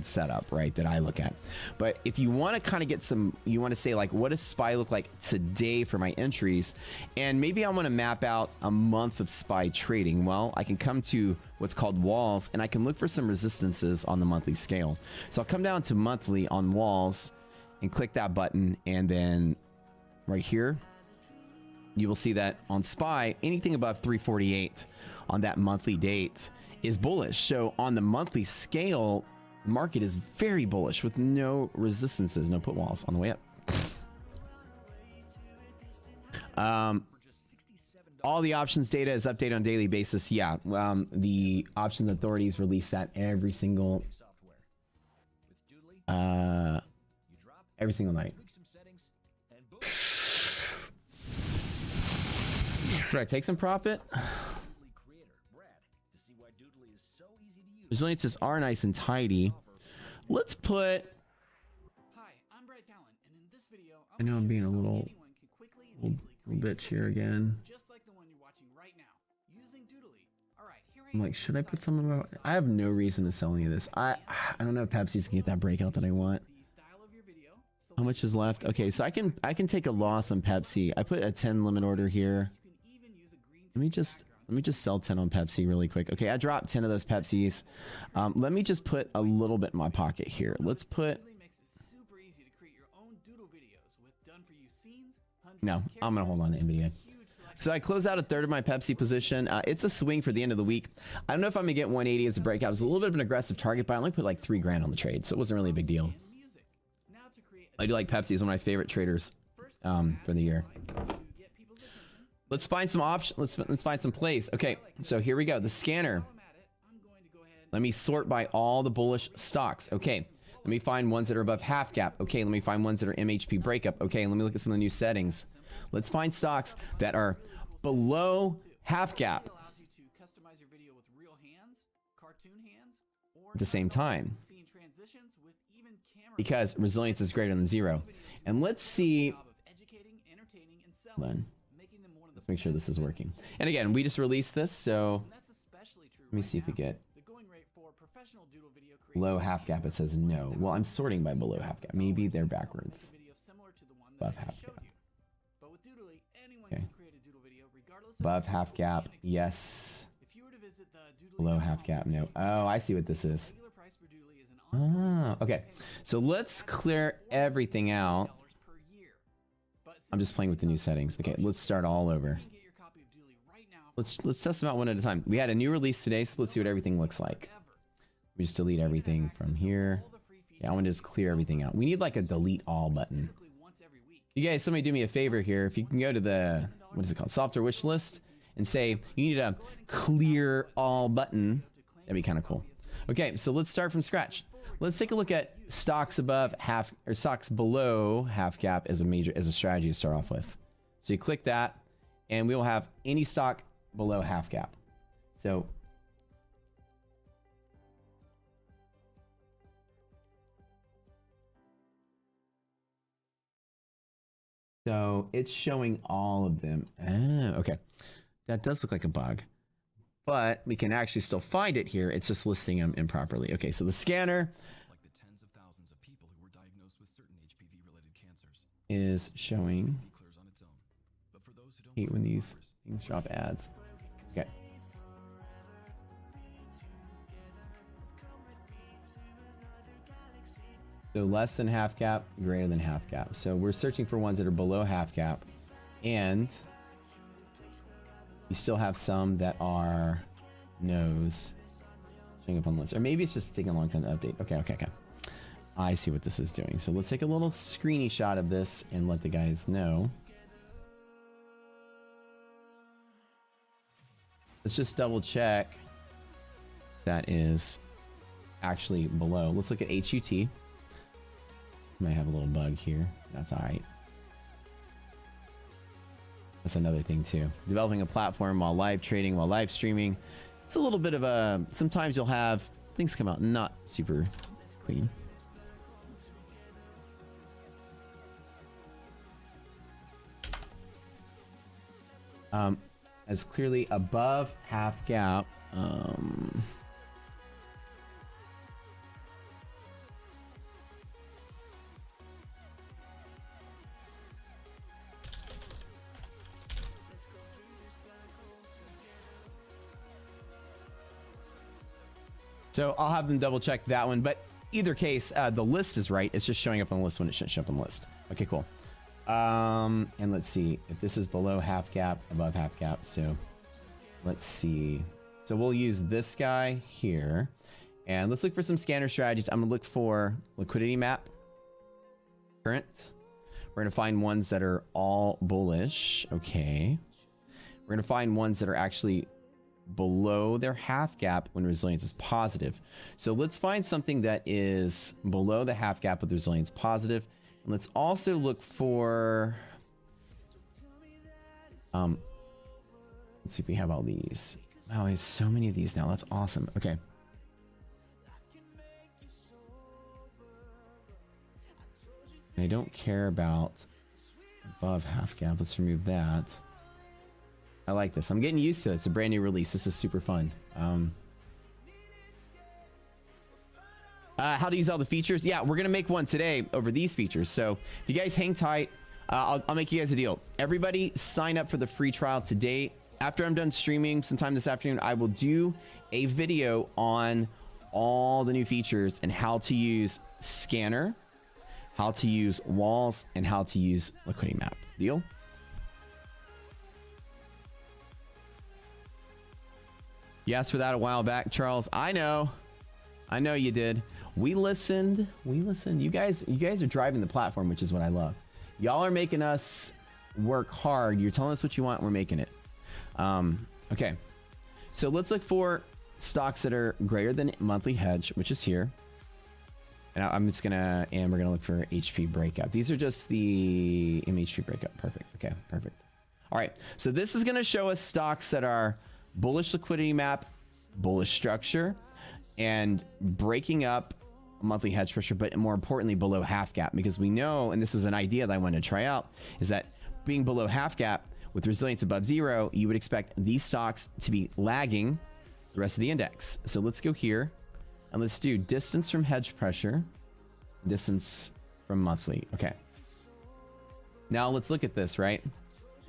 setup, right, that I look at. But if you want to kind of get some, you want to say like, what does SPY look like today for my entries? And maybe I want to map out a month of SPY trading. Well, I can come to what's called walls and I can look for some resistances on the monthly scale. So I'll come down to monthly on walls and click that button, and then right here you will see that on SPY anything above 348 on that monthly date is bullish. So on the monthly scale, market is very bullish with no resistances, no put walls on the way up. All the options data is updated on a daily basis. Yeah, the options authorities release that every single night. Should I take some profit? Resiliences are nice and tidy. Let's put... I know I'm being a little bitch here again. I'm like, should I put some about... I have no reason to sell any of this. I don't know if Pepsi's gonna get that breakout that I want. How much is left? Okay, so I can take a loss on Pepsi. I put a 10 limit order here. Let me just sell 10 on Pepsi really quick. Okay, I dropped 10 of those Pepsis. Let me just put a little bit in my pocket here. Let's put... No, I'm gonna hold on to NVDA. So I closed out a third of my Pepsi position. It's a swing for the end of the week. I don't know if I'm gonna get 180 as a breakout. It was a little bit of an aggressive target, but I only put like 3 grand on the trade, so it wasn't really a big deal. I do like Pepsi. It's one of my favorite traders for the year. Let's find some options. Let's find some plays. Okay, so here we go. The scanner. Let me sort by all the bullish stocks. Okay, let me find ones that are above half gap. Okay, let me find ones that are MHP breakup. Okay, let me look at some of the new settings. Let's find stocks that are below half gap at the same time, because resilience is greater than 0. And let's see. Hold on. Let's make sure this is working. And again, we just released this, so let me see if we get below half gap. It says no. Well, I'm sorting by below half gap. Maybe they're backwards. Above half gap. Okay. Above half gap, yes. Below half gap, no. Oh, I see what this is. Ah, okay. So let's clear everything out. I'm just playing with the new settings. Okay, let's start all over. Let's test them out one at a time. We had a new release today, so let's see what everything looks like. We just delete everything from here. Yeah, I want to just clear everything out. We need like a delete all button. You guys, somebody do me a favor here. If you can go to the, what is it called? Software wish list and say, you need a clear all button. That'd be kind of cool. Okay, so let's start from scratch. Let's take a look at stocks above half, or stocks below half gap as a strategy to start off with. So you click that and we will have any stock below half gap. So So it's showing all of them. Ah, okay. That does look like a bug, but we can actually still find it here. It's just listing them improperly. Okay, so the scanner
like the tens of thousands of people who were diagnosed with certain HPV-related cancers.
is showing.
It clears on its own. But for those who don't
Hate when
believe
these
virus,
things drop ads. Okay. So less than half cap, greater than half cap. So we're searching for ones that are below half cap, and you still have some that are no's showing up on the list. Or maybe it's just taking a long time to update. Okay. I see what this is doing. So let's take a little screeny shot of this and let the guys know. Let's just double check that is actually below. Let's look at HUT. Might have a little bug here. That's all right. That's another thing too. Developing a platform while live trading, while live streaming. It's a little bit of a, sometimes you'll have things come out not super clean. As clearly above half gap. So I'll have them double check that one, but either case, the list is right. It's just showing up on the list when it shouldn't show up on the list. Okay, cool. And let's see if this is below half cap, above half cap. So let's see. So we'll use this guy here, and let's look for some scanner strategies. I'm gonna look for liquidity map, current. We're gonna find ones that are all bullish. Okay. We're gonna find ones that are actually below their half gap when resilience is positive. So let's find something that is below the half gap with resilience positive. And let's also look for, let's see if we have all these. Wow, we have so many of these now. That's awesome. Okay. I don't care about above half gap. Let's remove that. I like this. I'm getting used to it. It's a brand new release. This is super fun. How to use all the features? Yeah, we're gonna make one today over these features. So if you guys hang tight, I'll make you guys a deal. Everybody sign up for the free trial today. After I'm done streaming sometime this afternoon, I will do a video on all the new features and how to use scanner, how to use walls, and how to use liquidity map. Deal? You asked for that a while back, Charles. I know you did. We listened. You guys are driving the platform, which is what I love. Y'all are making us work hard. You're telling us what you want, we're making it. Okay. So let's look for stocks that are greater than monthly hedge, which is here. And we're gonna look for HP breakout. These are just the MHP breakout. Perfect. Okay, perfect. All right. So this is gonna show us stocks that are bullish liquidity map, bullish structure, and breaking up monthly hedge pressure, but more importantly below half gap, because we know, and this was an idea that I wanted to try out, is that being below half gap with resilience above zero, you would expect these stocks to be lagging the rest of the index. So let's go here and let's do distance from hedge pressure, distance from monthly. Okay. Now let's look at this, right?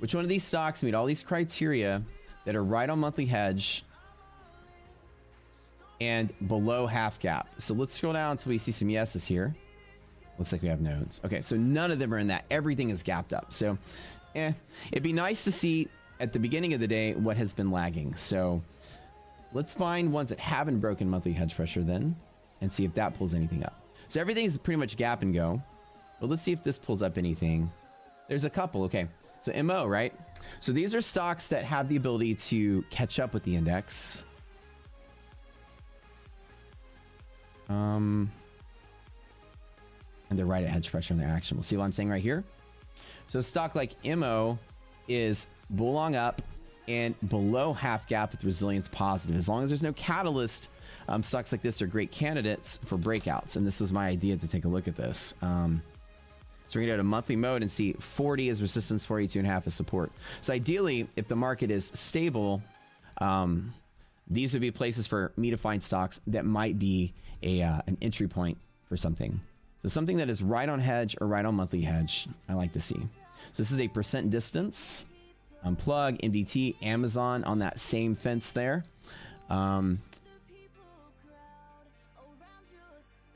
Which one of these stocks meet all these criteria that are right on monthly hedge and below half gap? So let's scroll down until we see some yeses here. Looks like we have nodes. Okay, so none of them are in that. Everything is gapped up. So it'd be nice to see at the beginning of the day what has been lagging. So let's find ones that haven't broken monthly hedge pressure then and see if that pulls anything up. So everything is pretty much gap and go, but let's see if this pulls up anything. There's a couple. Okay, so MO, right? So these are stocks that have the ability to catch up with the index. And they're right at hedge pressure in their action. We'll see what I'm saying right here. So a stock like MO is bull long up and below half gap with resilience positive. As long as there's no catalyst, stocks like this are great candidates for breakouts. And this was my idea to take a look at this. So we're gonna go to monthly mode and see 40 is resistance, 42.5 is support. So ideally, if the market is stable, these would be places for me to find stocks that might be an entry point for something. So something that is right on hedge or right on monthly hedge, I like to see. So this is a percent distance. Plug, MDT, Amazon on that same fence there.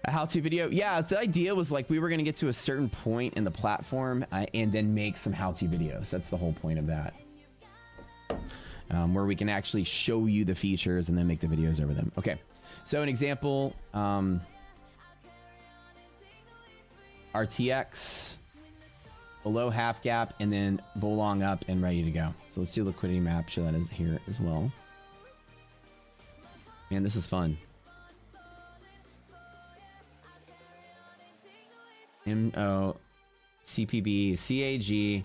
A how-to video. Yeah, the idea was like we were going to get to a certain point in the platform and then make some how-to videos. That's the whole point of that. Where we can actually show you the features and then make the videos over them. Okay, so an example, RTX, below half gap, and then bull long up and ready to go. So let's do a liquidity map, show that is here as well. Man, this is fun. MO, CPB, CAG.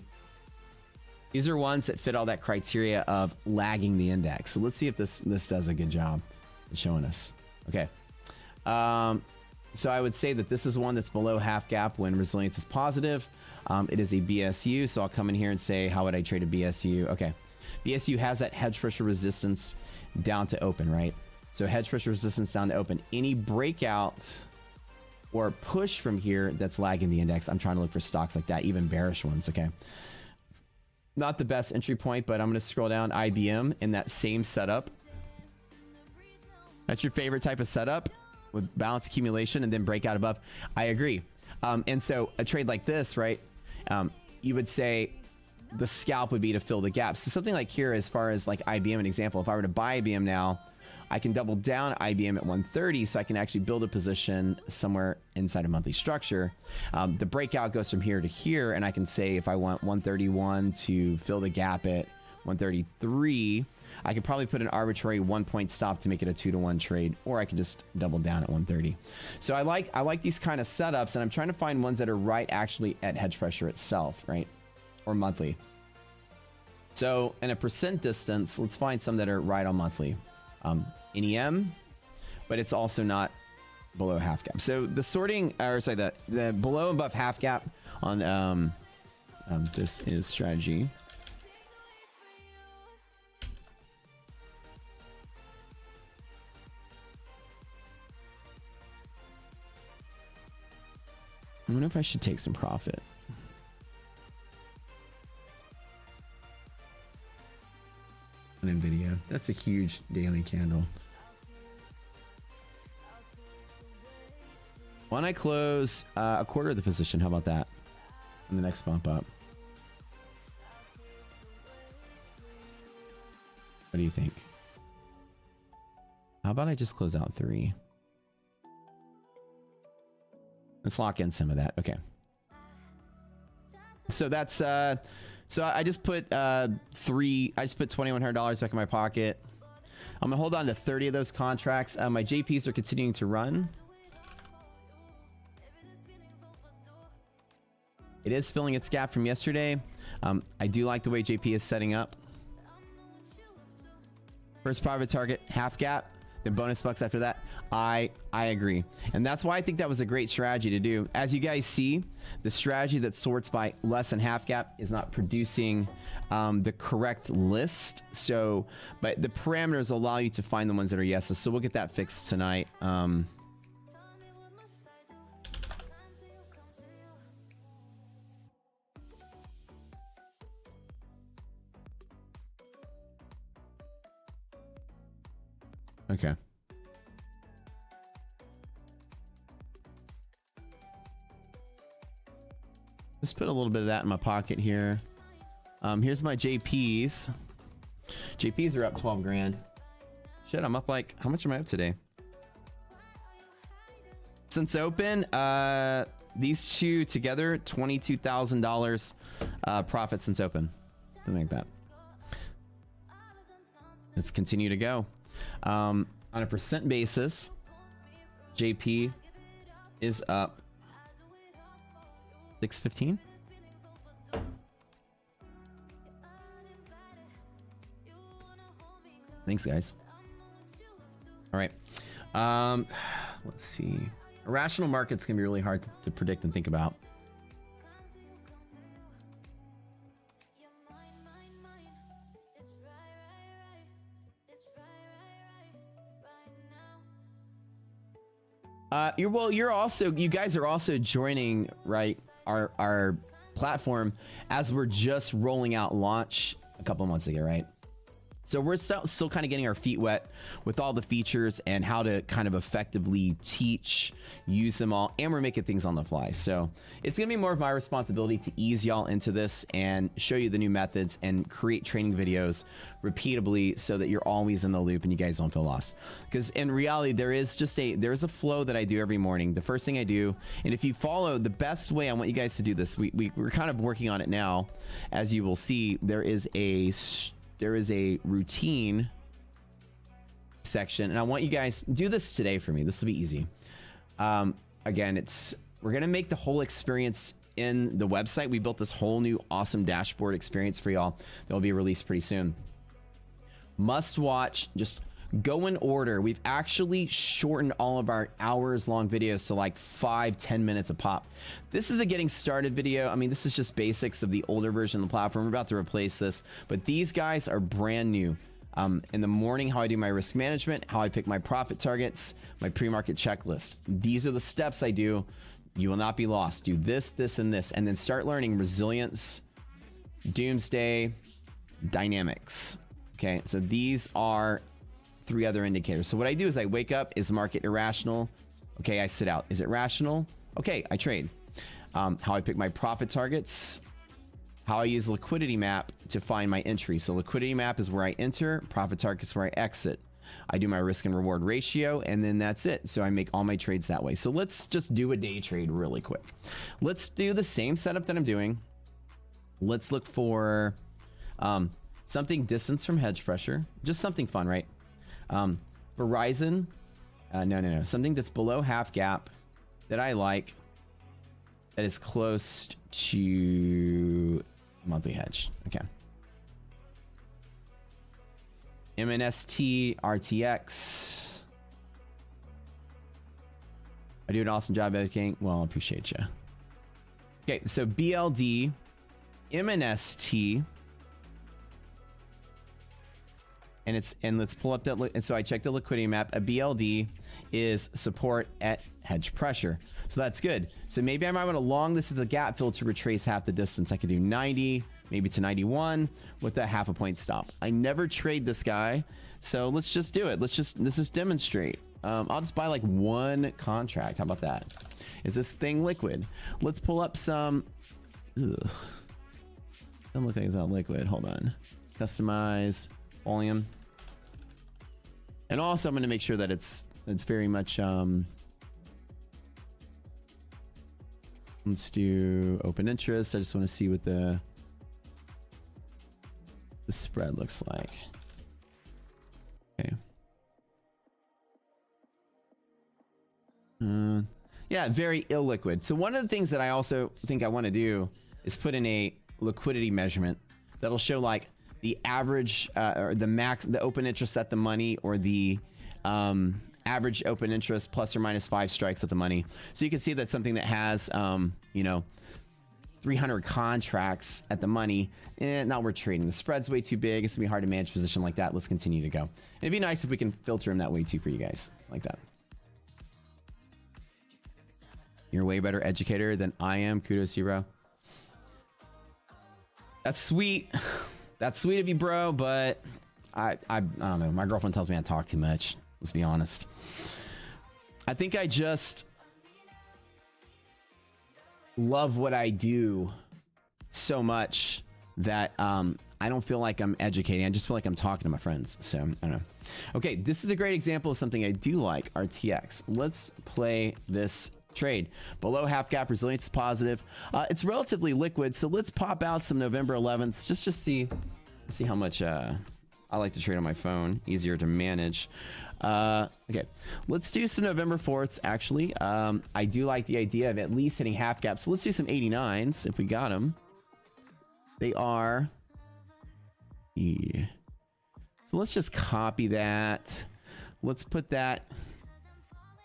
These are ones that fit all that criteria of lagging the index. So let's see if this does a good job of showing us. Okay. So I would say that this is one that's below half gap when resilience is positive. It is a BSU, so I'll come in here and say, how would I trade a BSU? Okay. BSU has that hedge pressure resistance down to open, right? So hedge pressure resistance down to open. Any breakout or push from here that's lagging the index, I'm trying to look for stocks like that, even bearish ones, okay? Not the best entry point, but I'm going to scroll down IBM in that same setup. That's your favorite type of setup with balance accumulation and then breakout above. I agree. And so a trade like this, right? You would say the scalp would be to fill the gap. So something like here, as far as like IBM, an example, if I were to buy IBM now, I can double down IBM at 130, so I can actually build a position somewhere inside a monthly structure. The breakout goes from here to here, and I can say if I want 131 to fill the gap at 133, I could probably put an arbitrary 1-point stop to make it a 2-to-1 trade, or I could just double down at 130. So I like these kind of setups, and I'm trying to find ones that are right actually at hedge pressure itself, right? Or monthly. So in a percent distance, let's find some that are right on monthly. NEM, but it's also not below half gap. So the sorting, or sorry, the below and above half gap on this is strategy. I wonder if I should take some profit. NVDA. That's a huge daily candle. Why don't I close a quarter of the position? How about that? And the next bump up. What do you think? How about I just close out 3? Let's lock in some of that. Okay. So that's so I just put I just put $2,100 back in my pocket. I'm gonna hold on to 30 of those contracts. My JPs are continuing to run. It is filling its gap from yesterday. I do like the way JP is setting up. First private target, half gap, then bonus bucks after that. I agree. And that's why I think that was a great strategy to do. As you guys see, the strategy that sorts by less than half gap is not producing the correct list. So, but the parameters allow you to find the ones that are yeses. So we'll get that fixed tonight. Okay. Just put a little bit of that in my pocket here. Here's my JPs. JPs are up 12 grand. Shit, I'm up like, how much am I up today? Since open, these two together, $22,000 profit since open. Something like that. Let's continue to go. On a percent basis, JP is up 615. Thanks, guys. All right. Let's see. Irrational markets can be really hard to predict and think about. You guys are also joining, right, our platform as we're just rolling out launch a couple months ago, right? So we're still kind of getting our feet wet with all the features and how to kind of effectively teach, use them all, and we're making things on the fly. So it's gonna be more of my responsibility to ease y'all into this and show you the new methods and create training videos repeatably so that you're always in the loop and you guys don't feel lost. Because in reality, there's a flow that I do every morning. The first thing I do, and if you follow the best way, I want you guys to do this. We're kind of working on it now. As you will see, there is a routine section, and I want you guys do this today for me. This will be easy. Again, we're gonna make the whole experience in the website. We built this whole new awesome dashboard experience for y'all that will be released pretty soon. Must watch, just go in order. We've actually shortened all of our hours-long videos to like 5-10 minutes a pop. This is a getting started video. I mean, this is just basics of the older version of the platform. We're about to replace this, but these guys are brand new. In the morning, how I do my risk management, how I pick my profit targets, my pre-market checklist. These are the steps I do. You will not be lost. Do this, this, and this, and then start learning resilience, Doomsday, dynamics. Okay, so these are 3 other indicators. So what I do is I wake up. Is market irrational? Okay, I sit out. Is it rational? Okay, I trade. How I pick my profit targets. How I use liquidity map to find my entry. So liquidity map is where I enter. Profit targets where I exit. I do my risk and reward ratio, and then that's it. So I make all my trades that way. So let's just do a day trade really quick. Let's do the same setup that I'm doing. Let's look for something distance from hedge pressure. Just something fun, right? Verizon, no, something that's below half gap that I like, that is close to monthly hedge. Okay. MNST, RTX. I do an awesome job educating. Well, I appreciate you. Okay, so BLD, MNST. And let's pull up that. And so I checked the liquidity map. A BLD is support at hedge pressure. So that's good. So maybe I might want to long this as the gap fill to retrace half the distance. I could do 90, maybe to 91 with a half a point stop. I never trade this guy. So let's just do it. Let's just demonstrate. I'll just buy like 1 contract. How about that? Is this thing liquid? Let's pull up some. Ugh. Doesn't look like it's not liquid. Hold on. Customize volume. And also I'm going to make sure that it's very much let's do open interest. I just want to see what the spread looks like. Okay. Yeah, very illiquid. So one of the things that I also think I want to do is put in a liquidity measurement that'll show like the average or the max, the open interest at the money, or the average open interest plus or minus 5 strikes at the money. So you can see that's something that has, 300 contracts at the money. Not worth trading. The spread's way too big. It's gonna be hard to manage a position like that. Let's continue to go. And it'd be nice if we can filter them that way too for you guys, like that. You're a way better educator than I am. Kudos to you, bro. That's sweet. That's sweet of you, bro, but I don't know. My girlfriend tells me I talk too much. Let's be honest. I think I just love what I do so much that I don't feel like I'm educating. I just feel like I'm talking to my friends. So I don't know. Okay, this is a great example of something I do like, RTX. Let's play this trade. Below half gap, resilience is positive. It's relatively liquid, so let's pop out some November 11th just to see how much I like to trade on my phone. Easier to manage. Okay, let's do some November 4ths actually. I do like the idea of at least hitting half gap, so let's do some 89s if we got them. They are, yeah. So let's just copy that. Let's put that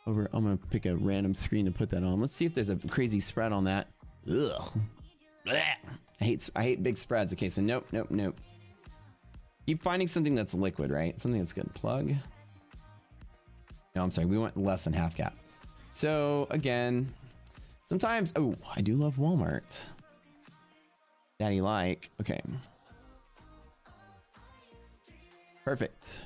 over. I'm gonna pick a random screen to put that on. Let's see if there's a crazy spread on that. Ugh. Blech. I hate big spreads. Okay, so nope. Keep finding something that's liquid, right? Something that's good. Plug. No, I'm sorry. We went less than half gap. So again, sometimes, oh, I do love Walmart. Daddy like, okay. Perfect.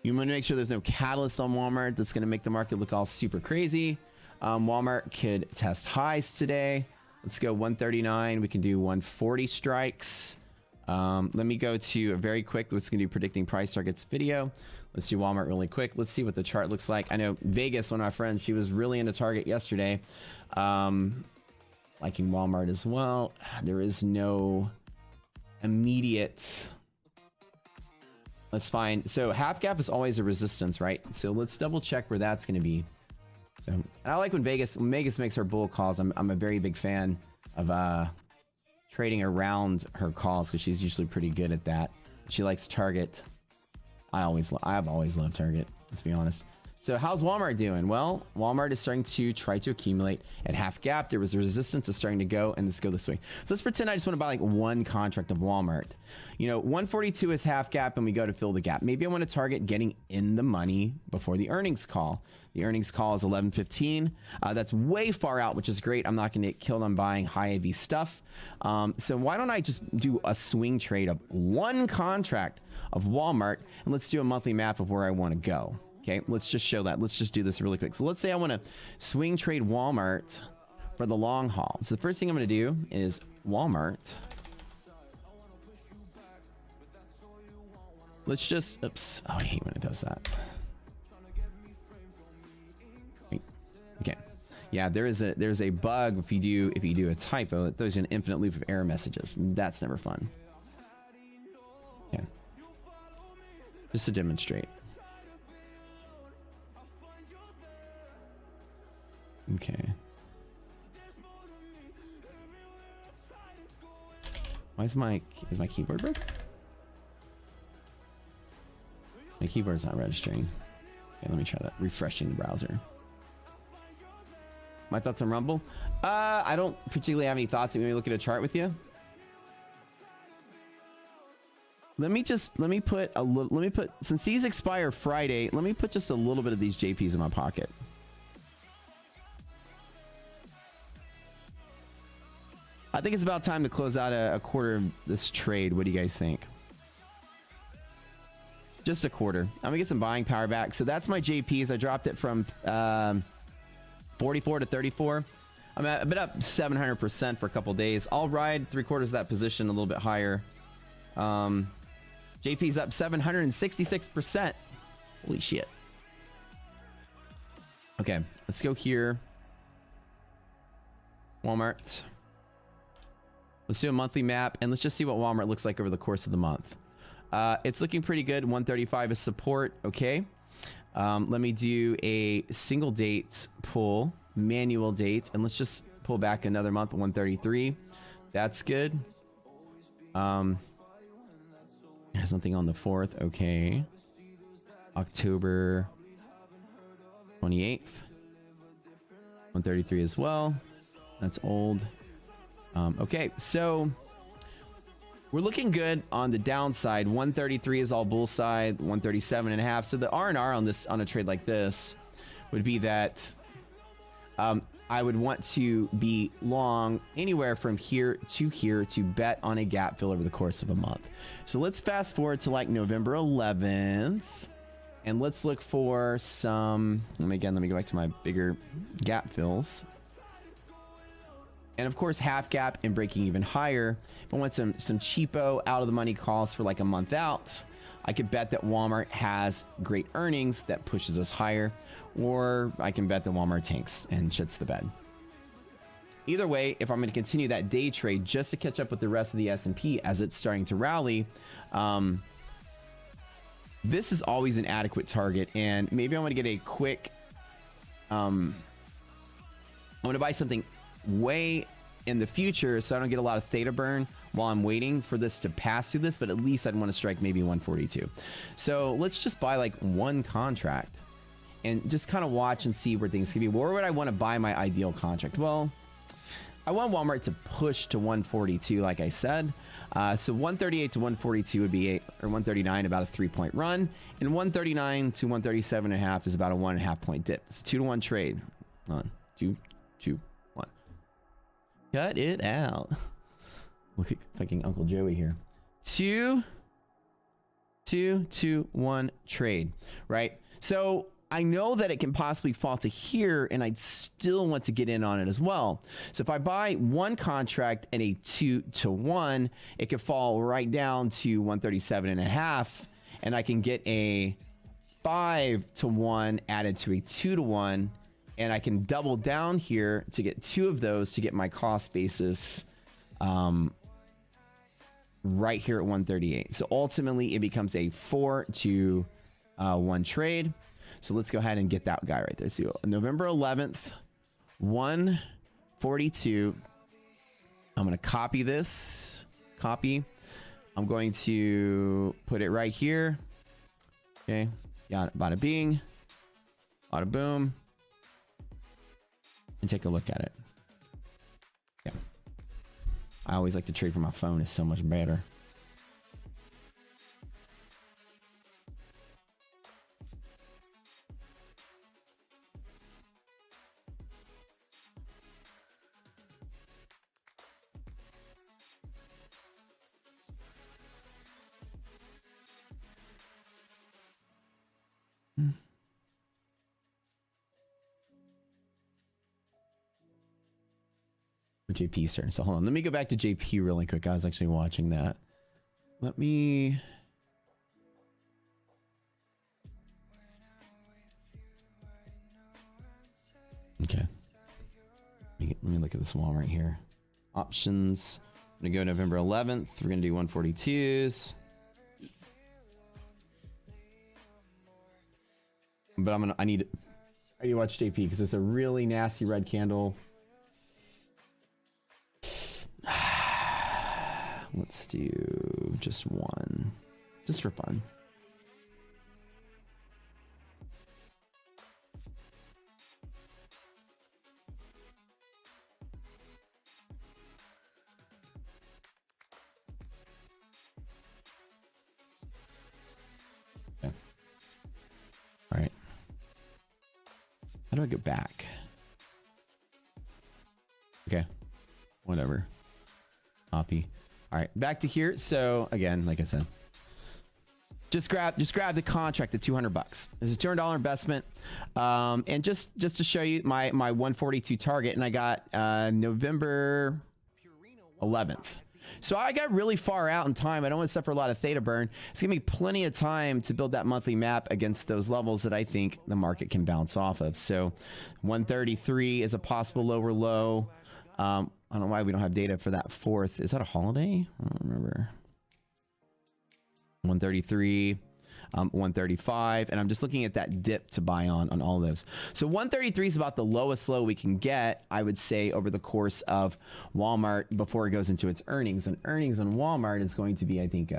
You want to make sure there's no catalyst on Walmart that's going to make the market look all super crazy. Walmart could test highs today. Let's go 139. We can do 140 strikes. Let me go to a very quick, let's gonna do predicting price targets video. Let's do Walmart really quick. Let's see what the chart looks like. I know Vegas, one of my friends, she was really into Target yesterday. Liking Walmart as well. There is no immediate. Let's find, so half gap is always a resistance, right? So let's double check where that's gonna be. So, and I like when Vegas makes her bull calls. I'm a very big fan of trading around her calls because she's usually pretty good at that. She likes Target. I've always loved Target, let's be honest. So how's Walmart doing? Well, Walmart is starting to try to accumulate at half gap. There was a resistance that's starting to go, and let's go this way. So let's pretend I just want to buy like one contract of Walmart. You know, 142 is half gap, and we go to fill the gap. Maybe I want to target getting in the money before the earnings call. The earnings call is 11:15. That's way far out, which is great. I'm not going to get killed on buying high AV stuff. So why don't I just do a swing trade of one contract of Walmart, and let's do a monthly map of where I want to go. Okay, let's just show that. Let's just do this really quick. So let's say I want to swing trade Walmart for the long haul. So the first thing I'm going to do is Walmart. Let's just, oops. Oh, I hate when it does that. Okay. Yeah, there's a bug if you do a typo. It throws you an infinite loop of error messages. That's never fun. Okay. Just to demonstrate. Okay. Why is my keyboard broke? My keyboard's not registering. Okay, let me try that. Refreshing the browser. My thoughts on Rumble? I don't particularly have any thoughts. Let me look at a chart with you. Let me put since these expire Friday, let me put just a little bit of these JPs in my pocket. I think it's about time to close out a quarter of this trade. What do you guys think? Just a quarter. I'm gonna get some buying power back. So that's my JPs. I dropped it from 44 to 34. I've been up 700% for a couple days. I'll ride 3/4 of that position a little bit higher. JP's up 766%. Holy shit. Okay, let's go here. Walmart. Let's do a monthly map, and let's just see what Walmart looks like over the course of the month. It's looking pretty good. 135 is support. Okay. Let me do a single date pull, manual date, and let's just pull back another month, 133. That's good. There's nothing on the 4th. Okay. October 28th. 133 as well. That's old. Okay, so we're looking good on the downside. 133 is all bull side, 137.5. So the R&R on a trade like this would be that I would want to be long anywhere from here to bet on a gap fill over the course of a month. So let's fast forward to like November 11th, and let's look for some. Let me go back to my bigger gap fills. And of course, half gap and breaking even higher. If I want some cheapo out of the money calls for like a month out, I could bet that Walmart has great earnings that pushes us higher, or I can bet that Walmart tanks and shits the bed. Either way, if I'm going to continue that day trade just to catch up with the rest of the S&P as it's starting to rally, this is always an adequate target. And maybe I want to get a quick, I want to buy something way in the future so I don't get a lot of theta burn while I'm waiting for this to pass through this, but at least I'd want to strike maybe 142. So let's just buy like one contract and just kind of watch and see where things can be. Where would I want to buy my ideal contract? Well, I want Walmart to push to 142, like I said. So 138 to 142 would be 139, about a 3-point run. And 139 to 137.5 is about a 1.5 point dip. It's a 2-to-1 trade. On 2, 2, 1. Cut it out. Look at fucking Uncle Joey here. 2, 2, 2, 1 trade, right? So I know that it can possibly fall to here, and I'd still want to get in on it as well. So if I buy one contract at a 2-to-1, it could fall right down to 137.5, and I can get a 5-to-1 added to a 2-to-1, and I can double down here to get 2 of those to get my cost basis right here at 138. So ultimately, it becomes a 4-to-1 trade. So let's go ahead and get that guy right there. So November 11th, 142. I'm going to copy this. Copy. I'm going to put it right here. Okay. Got it. Bada bing. Bada boom. And take a look at it. Yeah. I always like to trade from my phone. It's so much better. JP starting. So hold on. Let me go back to JP really quick. I was actually watching that. Let me. Okay. Let me look at this wall right here. Options. I'm gonna go November 11th. We're gonna do 142s. But I need to watch JP because it's a really nasty red candle. Let's do just one, just for fun. Okay. All right. How do I go back? Okay. Whatever. Copy. All right, back to here. So again, like I said, just grab the contract at $200. It's a $200 investment, and just to show you my 142 target, and I got November 11th. So I got really far out in time. I don't want to suffer a lot of theta burn. It's gonna be plenty of time to build that monthly map against those levels that I think the market can bounce off of. So 133 is a possible lower low. I don't know why we don't have data for that 4th. Is that a holiday? I don't remember. 133, 135, and I'm just looking at that dip to buy on all of those. So 133 is about the lowest low we can get, I would say, over the course of Walmart before it goes into its earnings. And earnings on Walmart is going to be, I think,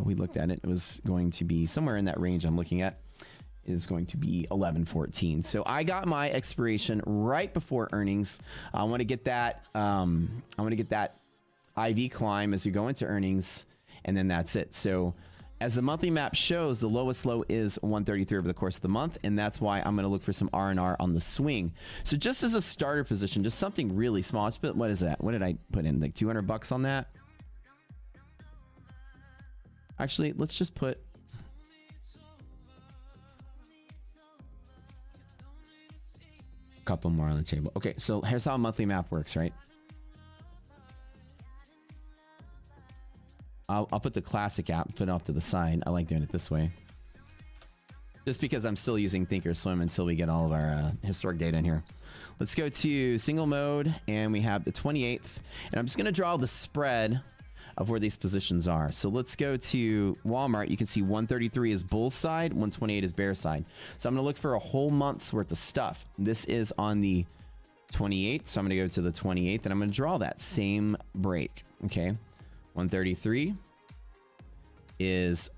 we looked at it. It was going to be somewhere in that range I'm looking at. Is going to be 11.14. So I got my expiration right before earnings. I want to get that. I want to get that IV climb as we go into earnings, and then that's it. So as the monthly map shows, the lowest low is 133 over the course of the month, and that's why I'm going to look for some R&R on the swing. So just as a starter position, just something really small. What is that? What did I put in? Like $200 on that? Actually, let's just put. Couple more on the table. Okay, so here's how a monthly map works, right? I'll put the classic app, put it off to the side. I like doing it this way. Just because I'm still using Thinkorswim until we get all of our historic data in here. Let's go to single mode, and we have the 28th. And I'm just gonna draw the spread of where these positions are. So let's go to Walmart. You can see 133 is bull side, 128 is bear side. So I'm gonna look for a whole month's worth of stuff. This is on the 28th, so I'm gonna go to the 28th, and I'm gonna draw that same break. Okay, 133 is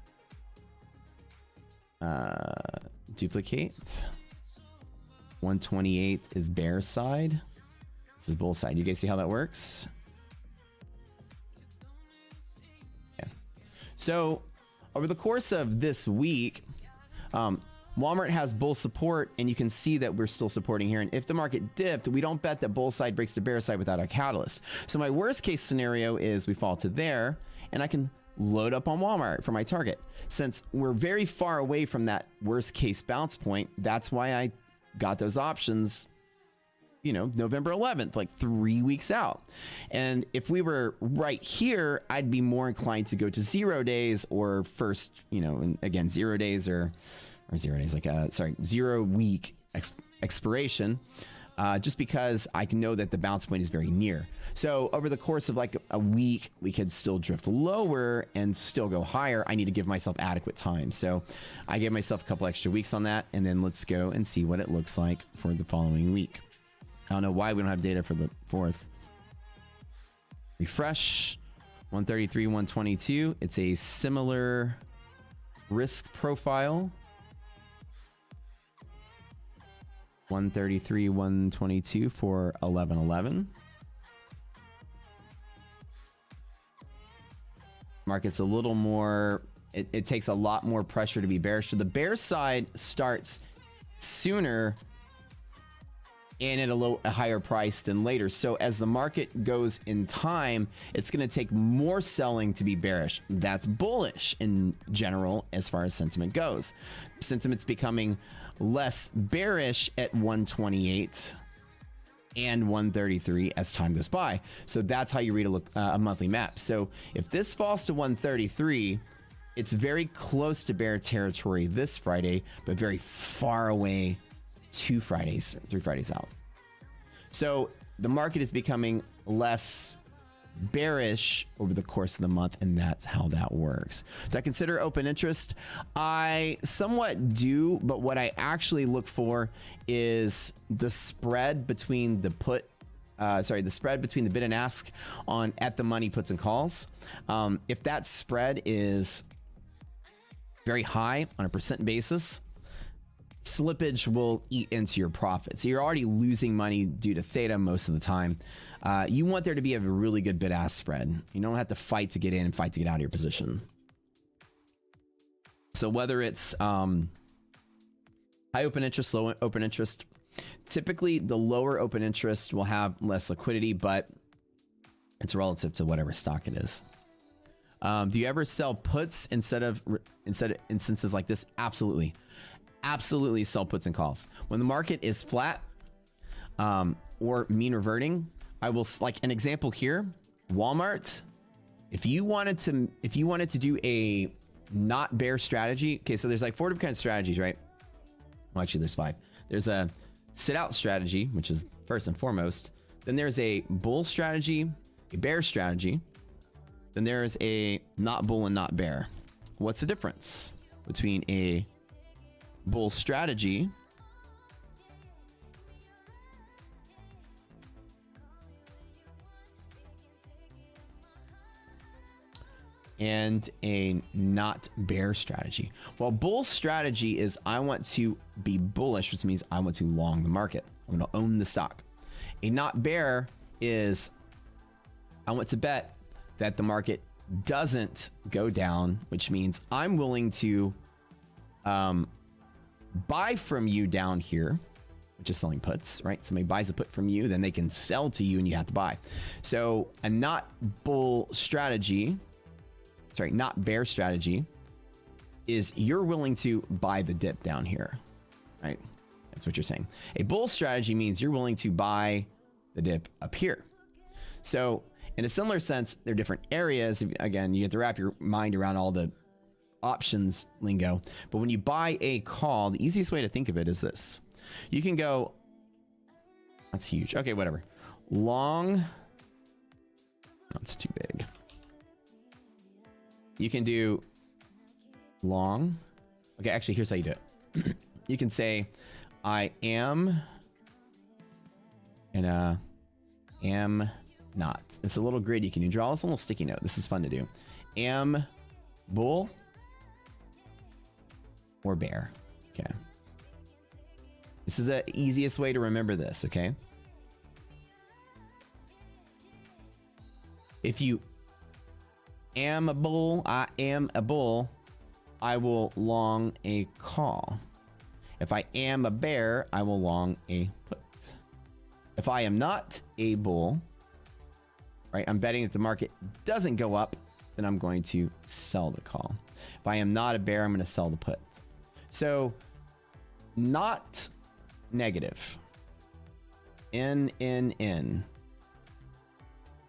duplicate. 128 is bear side. This is bull side. You guys see how that works? Yeah. So over the course of this week, Walmart has bull support, and you can see that we're still supporting here. And if the market dipped, we don't bet that bull side breaks the bear side without a catalyst. So my worst case scenario is we fall to there, and I can load up on Walmart for my target. Since we're very far away from that worst case bounce point, that's why I got those options, you know, November 11th, like 3 weeks out. And if we were right here, I'd be more inclined to go to 0 days or first, you know, and again, 0 days or 0 days, like, sorry, 0 week expiration, just because I can know that the bounce point is very near. So over the course of like a week, we could still drift lower and still go higher. I need to give myself adequate time. So I gave myself a couple extra weeks on that. And then let's go and see what it looks like for the following week. I don't know why we don't have data for the 4th. Refresh, 133, 122. It's a similar risk profile. 133, 122 for 1111. Market's a little more, it takes a lot more pressure to be bearish. So the bear side starts sooner and at a higher price than later. So as the market goes in time, it's going to take more selling to be bearish. That's bullish in general as far as sentiment goes. Sentiment's becoming less bearish at 128 and 133 as time goes by. So that's how you read a monthly map. So if this falls to 133, it's very close to bear territory this Friday, but very far away 3 Fridays out. So the market is becoming less bearish over the course of the month, and that's how that works. Do I consider open interest? I somewhat do, but what I actually look for is the spread between the the spread between the bid and ask on at the money puts and calls. If that spread is very high on a percent basis, slippage will eat into your profit. So you're already losing money due to theta most of the time. You want there to be a really good bid-ask spread. You don't have to fight to get in and fight to get out of your position. So whether it's high open interest, low open interest, typically the lower open interest will have less liquidity, but it's relative to whatever stock it is. Do you ever sell puts instead of instances like this? Absolutely. Absolutely sell puts and calls. When the market is flat or mean reverting, I will, like an example here, Walmart. If you wanted to do a not bear strategy, okay, so there's like 4 different kinds of strategies, right? Well, actually there's 5. There's a sit out strategy, which is first and foremost. Then there's a bull strategy, a bear strategy. Then there's a not bull and not bear. What's the difference between a bull strategy and a not bear strategy? Well, bull strategy is I want to be bullish, which means I want to long the market. I want to own the stock. A not bear is I want to bet that the market doesn't go down, which means I'm willing to buy from you down here, which is selling puts, right? Somebody buys a put from you, then they can sell to you and you have to buy. So a not bull strategy, sorry, not bear strategy is you're willing to buy the dip down here, right? That's what you're saying. A bull strategy means you're willing to buy the dip up here. So in a similar sense, they're different areas. Again, you have to wrap your mind around all the options lingo. But when you buy a call, the easiest way to think of it is this. You can go, that's huge. Okay, whatever. Long, that's too big. You can do long. Okay, actually, here's how you do it. You can say, I am, and am not. It's a little grid you can do. Draw this little sticky note. This is fun to do. Am bull or bear. Okay. This is the easiest way to remember this, okay? If you am a bull, I am a bull, I will long a call. If I am a bear, I will long a put. If I am not a bull, right, I'm betting that the market doesn't go up, then I'm going to sell the call. If I am not a bear, I'm going to sell the put. So not negative. N.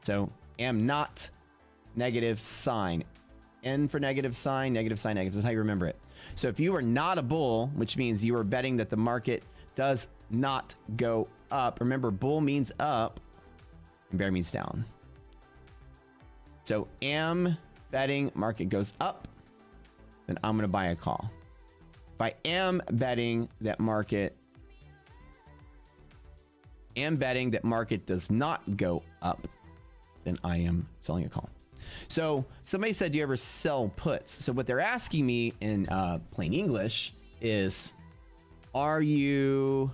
So am not negative sign. N for negative sign, negative sign, negative. That's how you remember it. So if you are not a bull, which means you are betting that the market does not go up. Remember, bull means up and bear means down. So am betting market goes up, then I'm going to buy a call. If I am betting that market does not go up, then I am selling a call. So somebody said, do you ever sell puts? So what they're asking me in plain English is, are you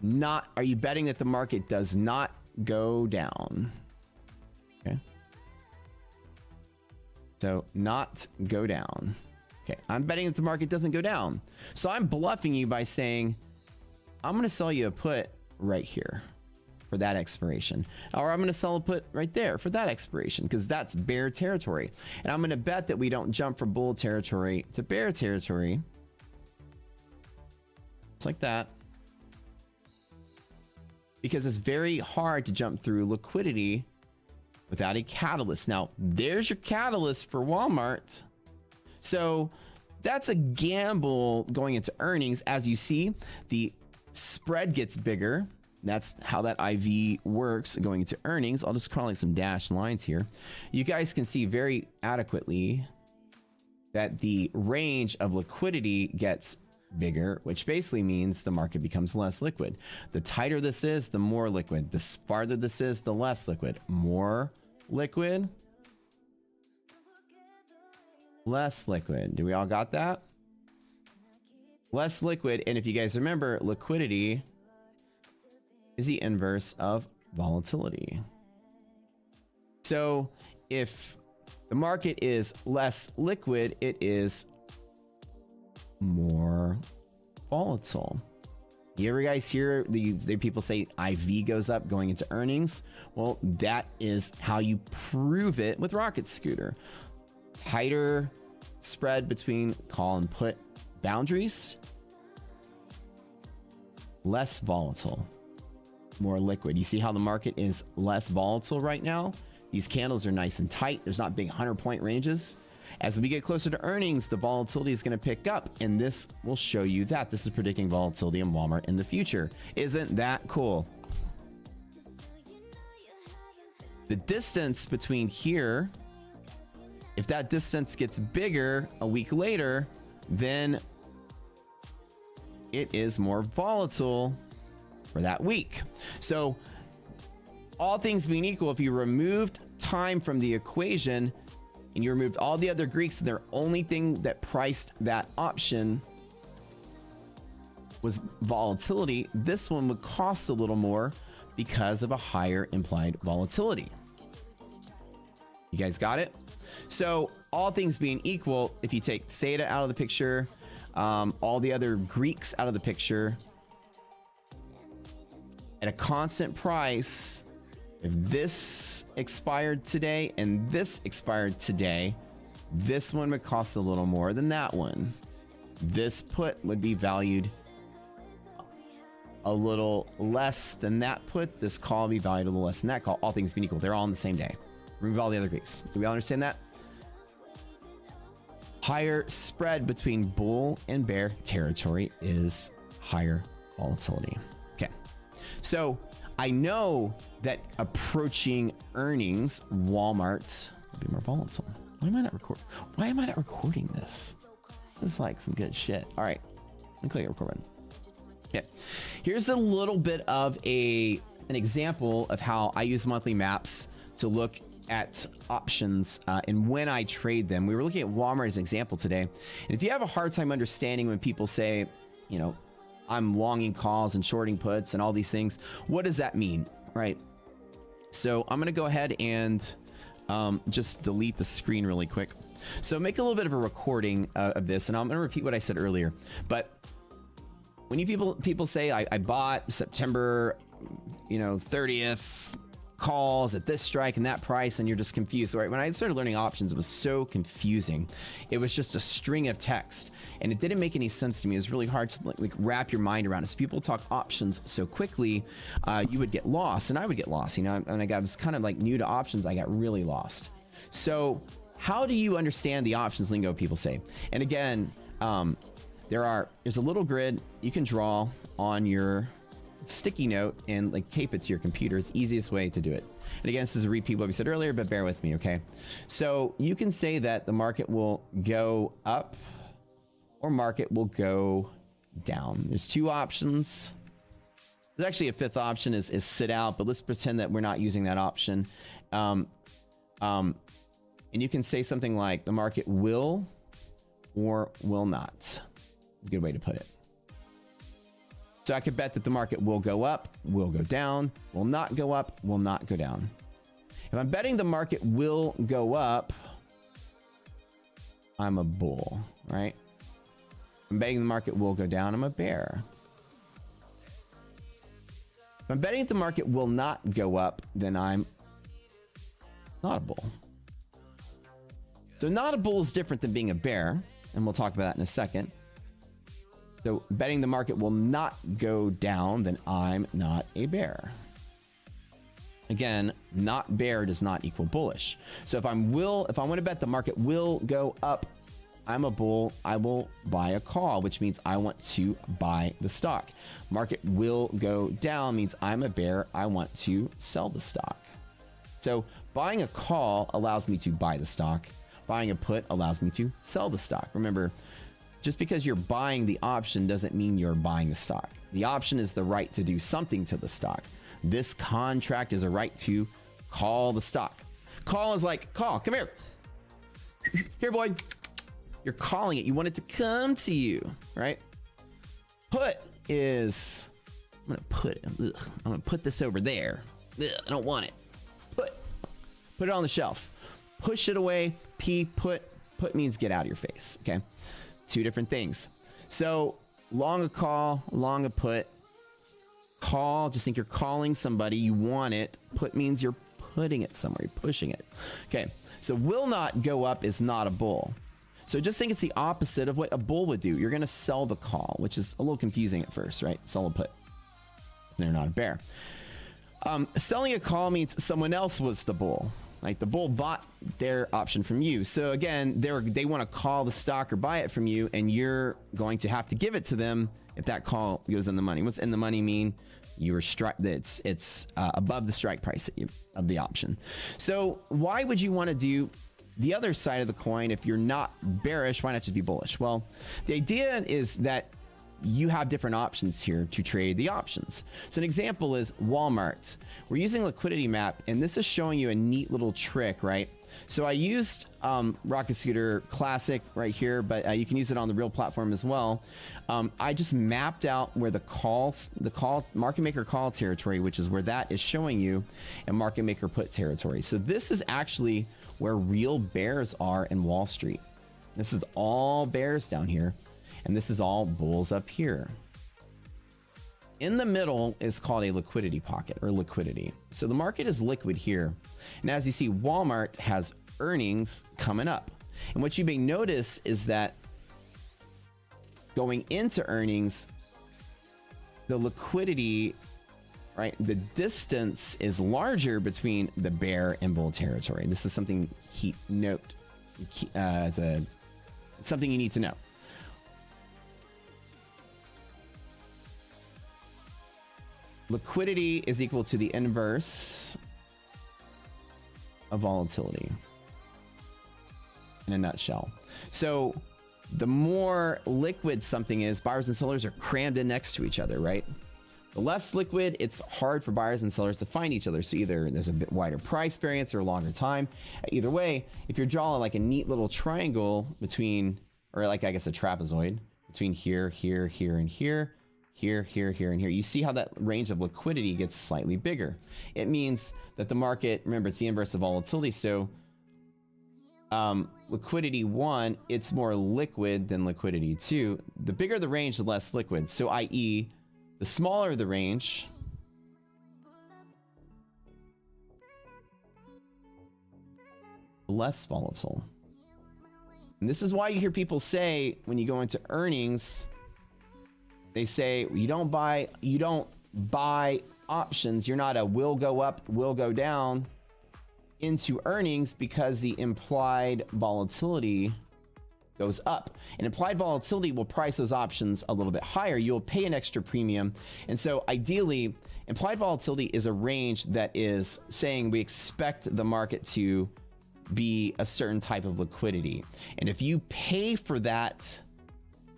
betting that the market does not go down? Okay. So not go down. Okay. I'm betting that the market doesn't go down. So I'm bluffing you by saying, I'm going to sell you a put right here for that expiration, or I'm going to sell a put right there for that expiration, because that's bear territory. And I'm going to bet that we don't jump from bull territory to bear territory. It's like that. Because it's very hard to jump through liquidity without a catalyst. Now, there's your catalyst for Walmart. So that's a gamble going into earnings. As you see, the spread gets bigger. That's how that IV works going into earnings. I'll just call it some dashed lines here. You guys can see very adequately that the range of liquidity gets bigger, which basically means the market becomes less liquid. The tighter this is, the more liquid. The farther this is, the less liquid. More liquid, less liquid. Do we all got that? Less liquid. And if you guys remember, liquidity is the inverse of volatility. So if the market is less liquid, it is more volatile. You ever guys hear the people say IV goes up going into earnings? Well, that is how you prove it with Rocket Scooter. Tighter spread between call and put boundaries, less volatile, more liquid. You see how the market is less volatile right now? These candles are nice and tight. There's not big 100-point ranges. As we get closer to earnings, the volatility is going to pick up, and this will show you that. This is predicting volatility in Walmart in the future. Isn't that cool? The distance between here, if that distance gets bigger a week later, then it is more volatile for that week. So all things being equal, if you removed time from the equation and you removed all the other Greeks, and their only thing that priced that option was volatility, this one would cost a little more because of a higher implied volatility. You guys got it? So all things being equal, if you take theta out of the picture, all the other Greeks out of the picture, at a constant price, if this expired today and this expired today, this one would cost a little more than that one. This put would be valued a little less than that put. This call would be valued a little less than that call. All things being equal, they're all on the same day. Remove all the other Greeks. Do we all understand that? Higher spread between bull and bear territory is higher volatility. Okay. So I know that approaching earnings, Walmart will be more volatile. Why am I not recording this? This is like some good shit. All right, let me click the record button. Okay, here's a little bit of an example of how I use monthly maps to look at options and when I trade them. We were looking at Walmart as an example today. And if you have a hard time understanding when people say, you know, I'm longing calls and shorting puts and all these things, what does that mean, right? So I'm going to go ahead and just delete the screen really quick. So make a little bit of a recording of this, and I'm gonna repeat what I said earlier. But when people say I bought September, 30th calls at this strike and that price, and you're just confused. Right? When I started learning options, it was so confusing. It was just a string of text, and it didn't make any sense to me. It was really hard to like wrap your mind around it. So people talk options so quickly, you would get lost, and I would get lost. And I was kind of like new to options. I got really lost. So how do you understand the options lingo people say? And again, there's a little grid you can draw on your sticky note and like tape it to your computer. It's the easiest way to do it. And again, this is a repeat of what we said earlier, but bear with me, okay? So you can say that the market will go up or market will go down. There's two options. There's actually a fifth option is sit out, but let's pretend that we're not using that option. And you can say something like the market will or will not. It's a good way to put it. So I could bet that the market will go up, will go down, will not go up, will not go down. If I'm betting the market will go up, I'm a bull, right? If I'm betting the market will go down, I'm a bear. If I'm betting the market will not go up, then I'm not a bull. So not a bull is different than being a bear, and we'll talk about that in a second. So betting the market will not go down, then I'm not a bear. Again, not bear does not equal bullish. So if I want to bet the market will go up, I'm a bull. I will buy a call, which means I want to buy the stock. Market will go down means I'm a bear. I want to sell the stock. So buying a call allows me to buy the stock. Buying a put allows me to sell the stock. Remember, just because you're buying the option doesn't mean you're buying the stock. The option is the right to do something to the stock. This contract is a right to call the stock. Call is like, call, come here. Here, boy. You're calling it. You want it to come to you, right? Put is, I'm gonna put this over there. Ugh, I don't want it. Put it on the shelf. Push it away. Put means get out of your face, okay? Two different things. So long a call, long a put. Call, just think you're calling somebody, you want it. Put means you're putting it somewhere, you're pushing it. Okay, so will not go up is not a bull. So just think it's the opposite of what a bull would do. You're gonna sell the call, which is a little confusing at first, right? Sell a put. They're not a bear. Selling a call means someone else was the bull. Like the bull bought their option from you. So again, they want to call the stock or buy it from you, and you're going to have to give it to them if that call goes in the money. What's in the money mean? You were it's above the strike price of the option. So why would you want to do the other side of the coin if you're not bearish? Why not just be bullish? Well, the idea is that you have different options here to trade the options. So an example is Walmart. We're using liquidity map, and this is showing you a neat little trick, right? So I used Rocket Scooter Classic right here, but you can use it on the real platform as well. I just mapped out where the market maker call territory, which is where that is showing you, and market maker put territory. So this is actually where real bears are in Wall Street. This is all bears down here, and this is all bulls up here. In the middle is called a liquidity pocket or liquidity. So the market is liquid here. And as you see, Walmart has earnings coming up. And what you may notice is that going into earnings, the liquidity, right, the distance is larger between the bear and bull territory. This is something note. It's something you need to know. Liquidity is equal to the inverse of volatility in a nutshell. So the more liquid something is, buyers and sellers are crammed in next to each other, right? The less liquid, it's hard for buyers and sellers to find each other. So either there's a bit wider price variance or a longer time. Either way, if you're drawing like a neat little triangle between, or like I guess a trapezoid, between here, here, here, and here, here, here, here, and here. You see how that range of liquidity gets slightly bigger. It means that the market, remember, it's the inverse of volatility. So liquidity 1, it's more liquid than liquidity 2. The bigger the range, the less liquid. So i.e., the smaller the range, less volatile. And this is why you hear people say when you go into earnings, they say you don't buy options. You're not a will go up, will go down into earnings, because the implied volatility goes up. And implied volatility will price those options a little bit higher. You'll pay an extra premium. And so ideally, implied volatility is a range that is saying we expect the market to be a certain type of liquidity. And if you pay for that,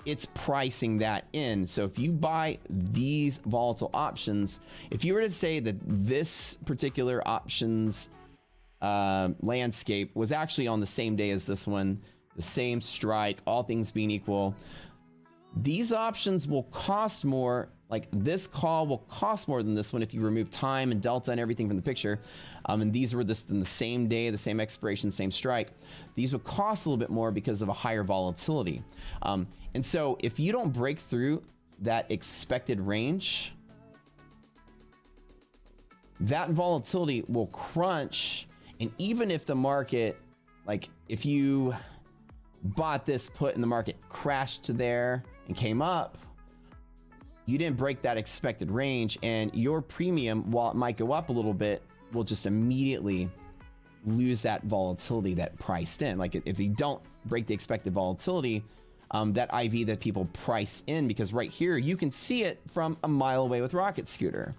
it's pricing that in. So if you buy these volatile options, if you were to say that this particular options landscape was actually on the same day as this one, the same strike, all things being equal, these options will cost more. Like this call will cost more than this one if you remove time and delta and everything from the picture. And these were in the same day, the same expiration, same strike. These would cost a little bit more because of a higher volatility. And so if you don't break through that expected range, that volatility will crunch. And even if the market, like if you bought this put and the market crashed to there and came up, you didn't break that expected range, and your premium, while it might go up a little bit, will just immediately lose that volatility that priced in. Like if you don't break the expected volatility, that IV that people price in, because right here, you can see it from a mile away with Rocket Scooter.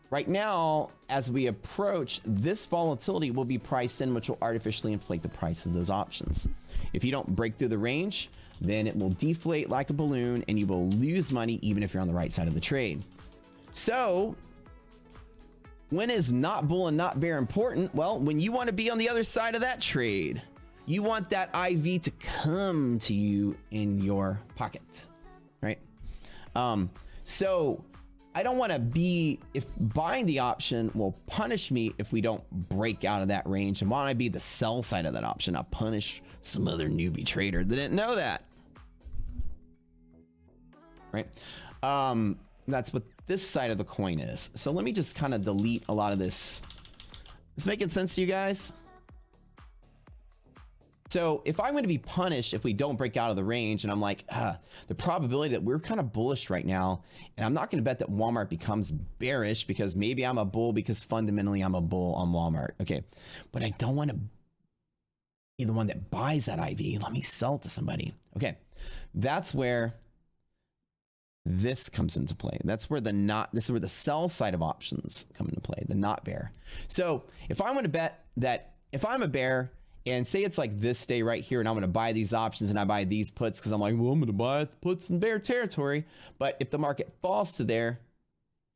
Right now, as we approach, this volatility will be priced in, which will artificially inflate the price of those options. If you don't break through the range, then it will deflate like a balloon and you will lose money even if you're on the right side of the trade. So when is not bull and not bear important? Well, when you want to be on the other side of that trade, you want that IV to come to you in your pocket, right? So I don't want to be, if buying the option will punish me if we don't break out of that range, and why don't I be the sell side of that option? I'll punish some other newbie trader that didn't know that. Right? That's what this side of the coin is. So let me just kind of delete a lot of this. Is this making sense to you guys? So if I'm going to be punished if we don't break out of the range, and I'm like, the probability that we're kind of bullish right now, and I'm not going to bet that Walmart becomes bearish because maybe I'm a bull because fundamentally I'm a bull on Walmart. Okay. But I don't want to be the one that buys that IV. Let me sell it to somebody. Okay. That's where this comes into play. That's where this is where the sell side of options come into play, the not bear. So if I'm going to bet that if I'm a bear, and say it's like this day right here, and I'm going to buy these options and I buy these puts because I'm like, well, I'm going to buy puts in bear territory. But if the market falls to there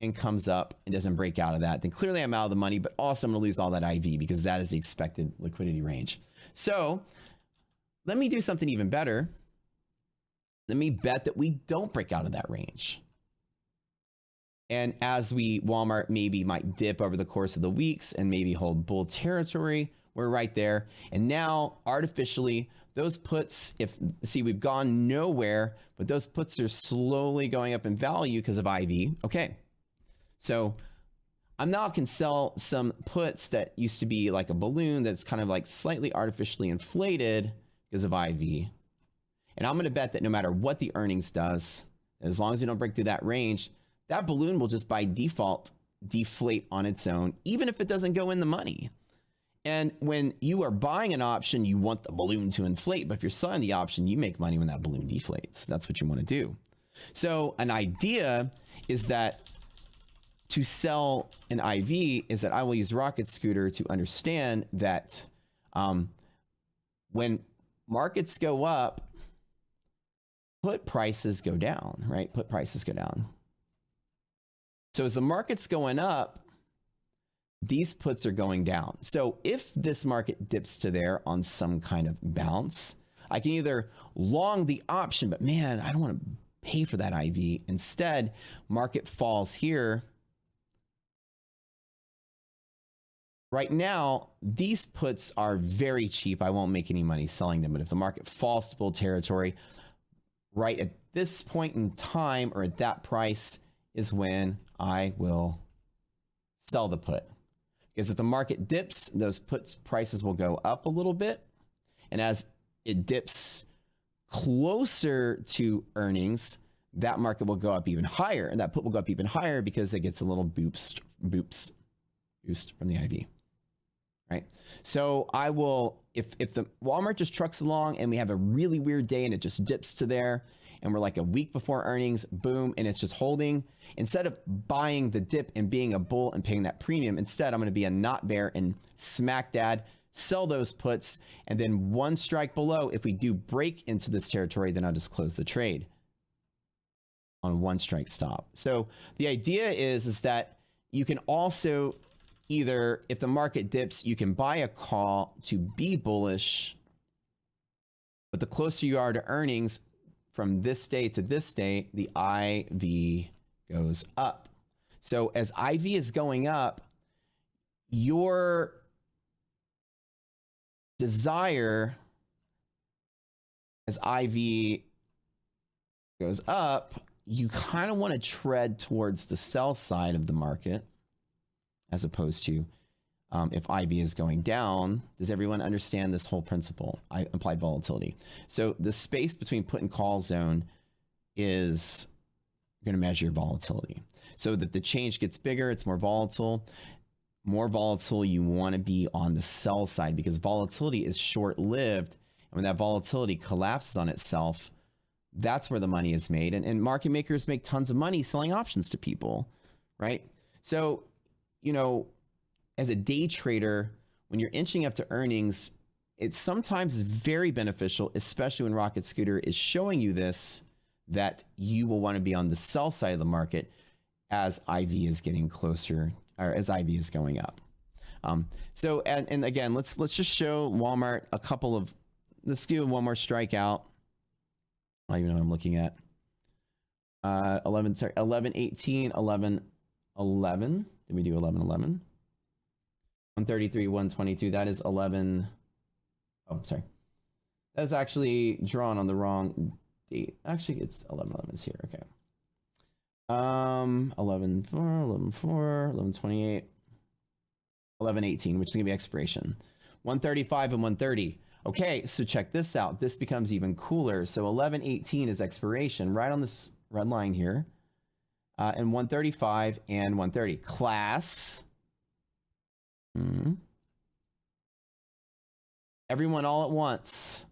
and comes up and doesn't break out of that, then clearly I'm out of the money, but also I'm going to lose all that IV because that is the expected liquidity range. So let me do something even better. Let me bet that we don't break out of that range. And as Walmart maybe might dip over the course of the weeks and maybe hold bull territory, we're right there. And now artificially, those puts, we've gone nowhere, but those puts are slowly going up in value because of IV. Okay. So I'm now can sell some puts that used to be like a balloon that's kind of like slightly artificially inflated because of IV. And I'm going to bet that no matter what the earnings does, as long as you don't break through that range, that balloon will just by default deflate on its own, even if it doesn't go in the money. And when you are buying an option, you want the balloon to inflate. But if you're selling the option, you make money when that balloon deflates. That's what you want to do. So an idea is that to sell an IV is that I will use Rocket Scooter to understand that when markets go up, put prices go down, right? Put prices go down. So as the market's going up, these puts are going down. So if this market dips to there on some kind of bounce, I can either long the option, but man, I don't want to pay for that IV. Instead, market falls here. Right now, these puts are very cheap. I won't make any money selling them, but if the market falls to bull territory, right at this point in time or at that price is when I will sell the put. Because if the market dips, those puts prices will go up a little bit. And as it dips closer to earnings, that market will go up even higher. And that put will go up even higher because it gets a little boost from the IV. Right? So I will, if the Walmart just trucks along and we have a really weird day and it just dips to there, and we're like a week before earnings, boom, and it's just holding. Instead of buying the dip and being a bull and paying that premium, instead I'm going to be a not bear and smack dad, sell those puts, and then one strike below, if we do break into this territory, then I'll just close the trade on one strike stop. So the idea is that you can also either, if the market dips, you can buy a call to be bullish, but the closer you are to earnings, from this day to this day, the IV goes up. So as IV is going up, your desire as IV goes up, you kind of want to tread towards the sell side of the market as opposed to if IV is going down. Does everyone understand this whole principle? I applied volatility. So the space between put and call zone is going to measure volatility. So that the change gets bigger, it's more volatile. More volatile, you want to be on the sell side because volatility is short-lived. And when that volatility collapses on itself, that's where the money is made. And market makers make tons of money selling options to people, right? So, you know, as a day trader, when you're inching up to earnings, it sometimes is very beneficial, especially when Rocket Scooter is showing you this, that you will want to be on the sell side of the market as IV is getting closer, or as IV is going up. So, and again, let's just show Walmart a couple of, let's do one more strikeout. I don't even know what I'm looking at. 11:18, 11:11. Did we do 11:11? 133, 122. That is 11. Oh, sorry. That's actually drawn on the wrong date. Actually, it's 11:11 is here. Okay. 11:4, 11:4, 11:28, 11:18, which is gonna be expiration. 135 and 130. Okay, so check this out. This becomes even cooler. So 11:18 is expiration, right on this red line here. And 135 and 130. Class. Everyone all at once.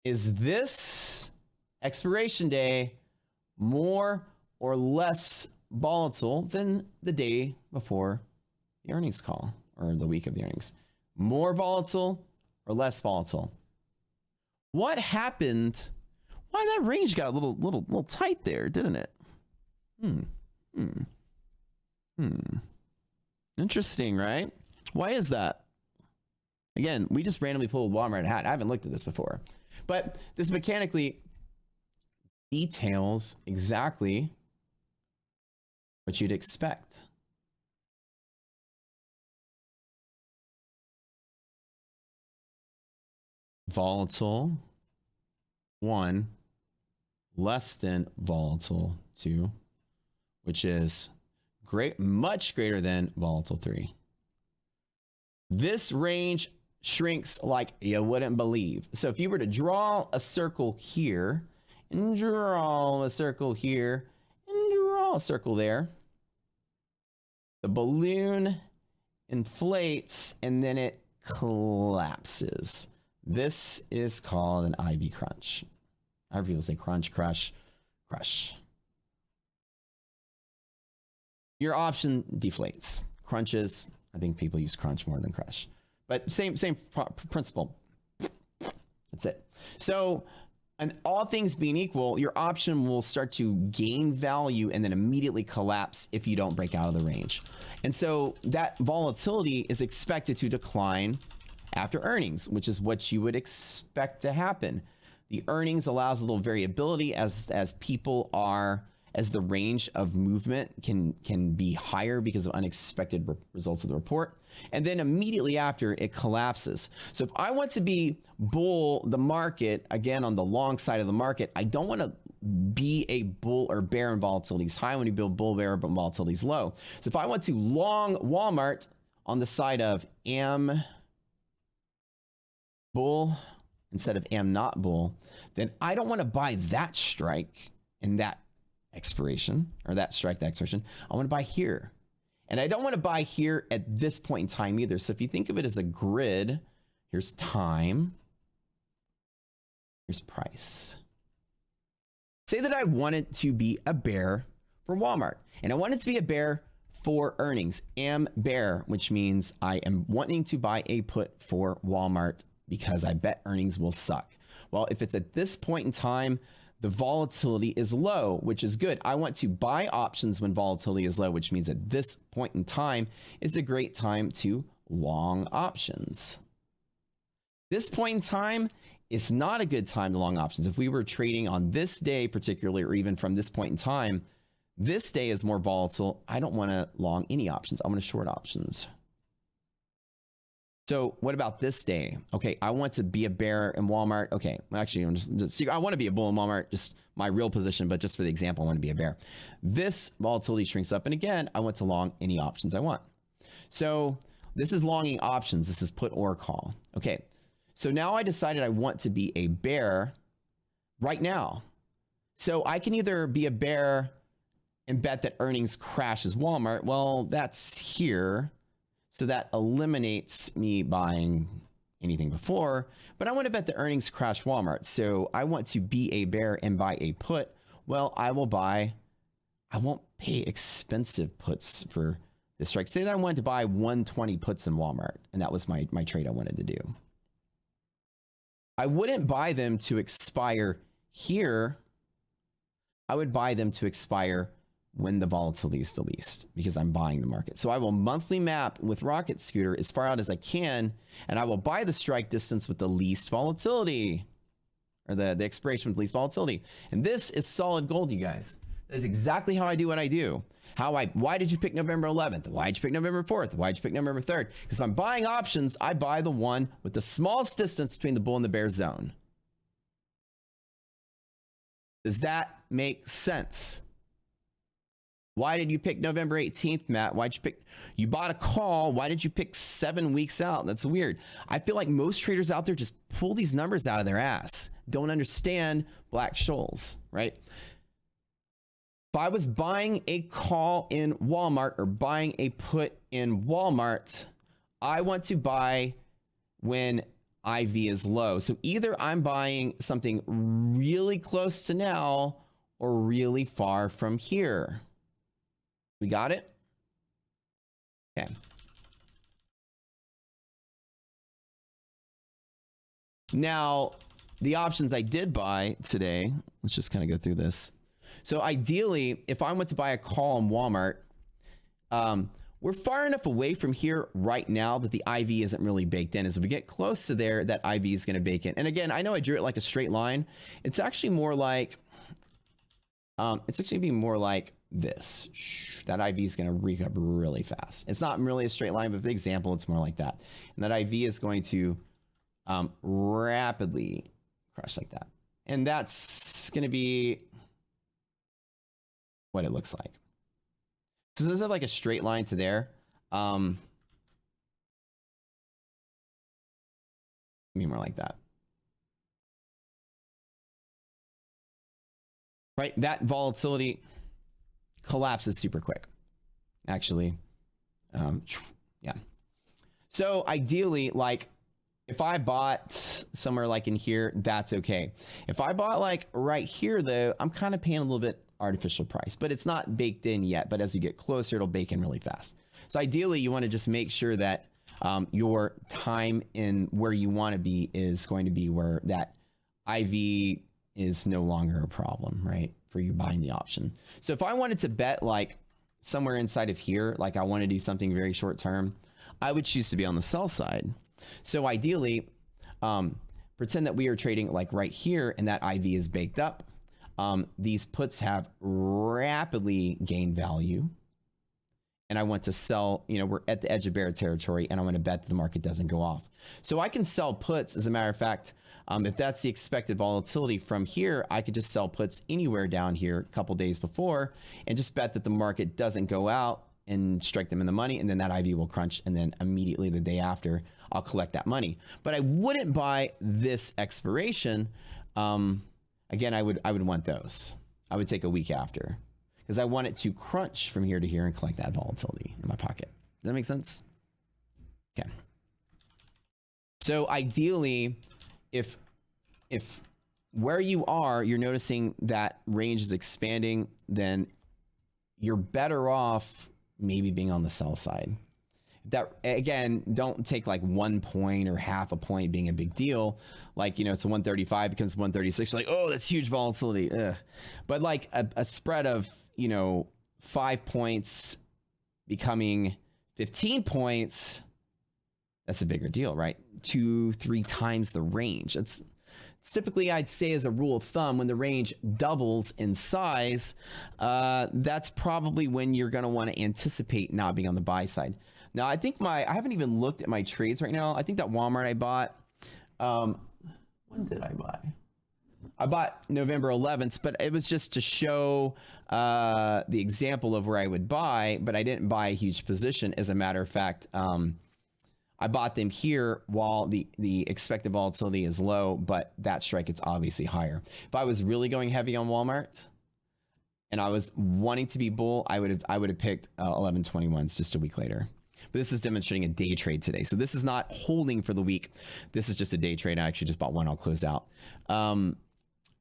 Is this expiration day more or less volatile than the day before the earnings call or the week of the earnings? More volatile or less volatile? What happened? Why that range got a little tight there, didn't it? Interesting, right? Why is that? Again, we just randomly pulled Walmart hat. I haven't looked at this before, but this mechanically details exactly what you'd expect. Volatile 1, less than volatile 2, which is much greater than volatile 3. This range shrinks like you wouldn't believe. So if you were to draw a circle here and draw a circle here and draw a circle there, the balloon inflates and then it collapses. This is called an IV crunch. However people say crunch, crush, crush. Your option deflates. Crunches, I think people use crunch more than crush. But same principle. That's it. So, and all things being equal, your option will start to gain value and then immediately collapse if you don't break out of the range. And so that volatility is expected to decline after earnings, which is what you would expect to happen. The earnings allows a little variability as people are, as the range of movement can be higher because of unexpected results of the report. And then immediately after, it collapses. So if I want to be bull the market, again, on the long side of the market, I don't want to be a bull or bear and volatility is high. I want to be a bull, bear, but volatility is low. So if I want to long Walmart on the side of am bull instead of am not bull, then I don't want to buy that strike and that expiration, or that strike, that expiration. I want to buy here. And I don't want to buy here at this point in time either. So if you think of it as a grid, here's time, here's price. Say that I want it to be a bear for Walmart, and I want it to be a bear for earnings. Am bear, which means I am wanting to buy a put for Walmart because I bet earnings will suck. Well, if it's at this point in time, the volatility is low, which is good. I want to buy options when volatility is low, which means at this point in time is a great time to long options. This point in time is not a good time to long options. If we were trading on this day particularly, or even from this point in time, this day is more volatile. I don't want to long any options. I want to short options. So what about this day? Okay, I want to be a bear in Walmart. Okay, actually, I want to be a bull in Walmart, just my real position, but just for the example, I want to be a bear. This volatility shrinks up, and again, I want to long any options I want. So this is longing options. This is put or call. Okay, so now I decided I want to be a bear right now. So I can either be a bear and bet that earnings crashes Walmart. Well, that's here. So that eliminates me buying anything before, but I want to bet the earnings crash Walmart. So I want to be a bear and buy a put. Well, I won't pay expensive puts for this strike. Say that I wanted to buy 120 puts in Walmart, and that was my trade I wanted to do. I wouldn't buy them to expire here. I would buy them to expire when the volatility is the least, because I'm buying the market. So I will monthly map with Rocket Scooter as far out as I can, and I will buy the strike distance with the least volatility, or the expiration with least volatility. And this is solid gold, you guys. That is exactly how I do what I do. Why did you pick November 11th? Why did you pick November 4th? Why did you pick November 3rd? Because if I'm buying options, I buy the one with the smallest distance between the bull and the bear zone. Does that make sense? Why did you pick November 18th, Matt? You bought a call. Why did you pick 7 weeks out? That's weird. I feel like most traders out there just pull these numbers out of their ass. Don't understand Black-Scholes, right? If I was buying a call in Walmart or buying a put in Walmart, I want to buy when IV is low. So either I'm buying something really close to now or really far from here. We got it? Okay. Now, the options I did buy today, let's just kind of go through this. So ideally, if I went to buy a call in Walmart, we're far enough away from here right now that the IV isn't really baked in. As if we get close to there, that IV is going to bake in. And again, I know I drew it like a straight line. It's actually more like, this. That IV is going to recover really fast. It's not really a straight line, but for the example, it's more like that. And that IV is going to rapidly crash like that. And that's going to be what it looks like. So does it have like a straight line to there? Maybe more like that. Right, that volatility collapses super quick, actually. Yeah. So ideally, like if I bought somewhere like in here, that's okay. If I bought like right here though, I'm kind of paying a little bit artificial price, but it's not baked in yet. But as you get closer, it'll bake in really fast. So ideally, you want to just make sure that your time in where you want to be is going to be where that IV is no longer a problem, right? For you buying the option. So if I wanted to bet like somewhere inside of here, like I want to do something very short term, I would choose to be on the sell side. So ideally, pretend that we are trading like right here and that IV is baked up. These puts have rapidly gained value. And I want to sell, you know, we're at the edge of bear territory and I want to bet that the market doesn't go off. So I can sell puts, as a matter of fact, if that's the expected volatility from here, I could just sell puts anywhere down here a couple days before and just bet that the market doesn't go out and strike them in the money, and then that IV will crunch, and then immediately the day after, I'll collect that money. But I wouldn't buy this expiration. Again, I would want those. I would take a week after, because I want it to crunch from here to here and collect that volatility in my pocket. Does that make sense? Okay. So ideally, if where you are, you're noticing that range is expanding, then you're better off maybe being on the sell side. That, again, don't take like 1 point or half a point being a big deal. Like, you know, it's a 135 becomes 136. You're like, oh, that's huge volatility. Ugh. But like a spread of, you know, 5 points becoming 15 points, that's a bigger deal, right? 2-3 times the range. It's typically, I'd say, as a rule of thumb, when the range doubles in size, that's probably when you're going to want to anticipate not being on the buy side. Now, I think I haven't even looked at my trades right now. I think that Walmart I bought, when did I buy? I bought November 11th, but it was just to show the example of where I would buy, but I didn't buy a huge position. As a matter of fact, I bought them here while the expected volatility is low, but that strike, it's obviously higher. If I was really going heavy on Walmart and I was wanting to be bull, I would have picked 1121s just a week later. But this is demonstrating a day trade today. So this is not holding for the week. This is just a day trade. I actually just bought one. I'll close out.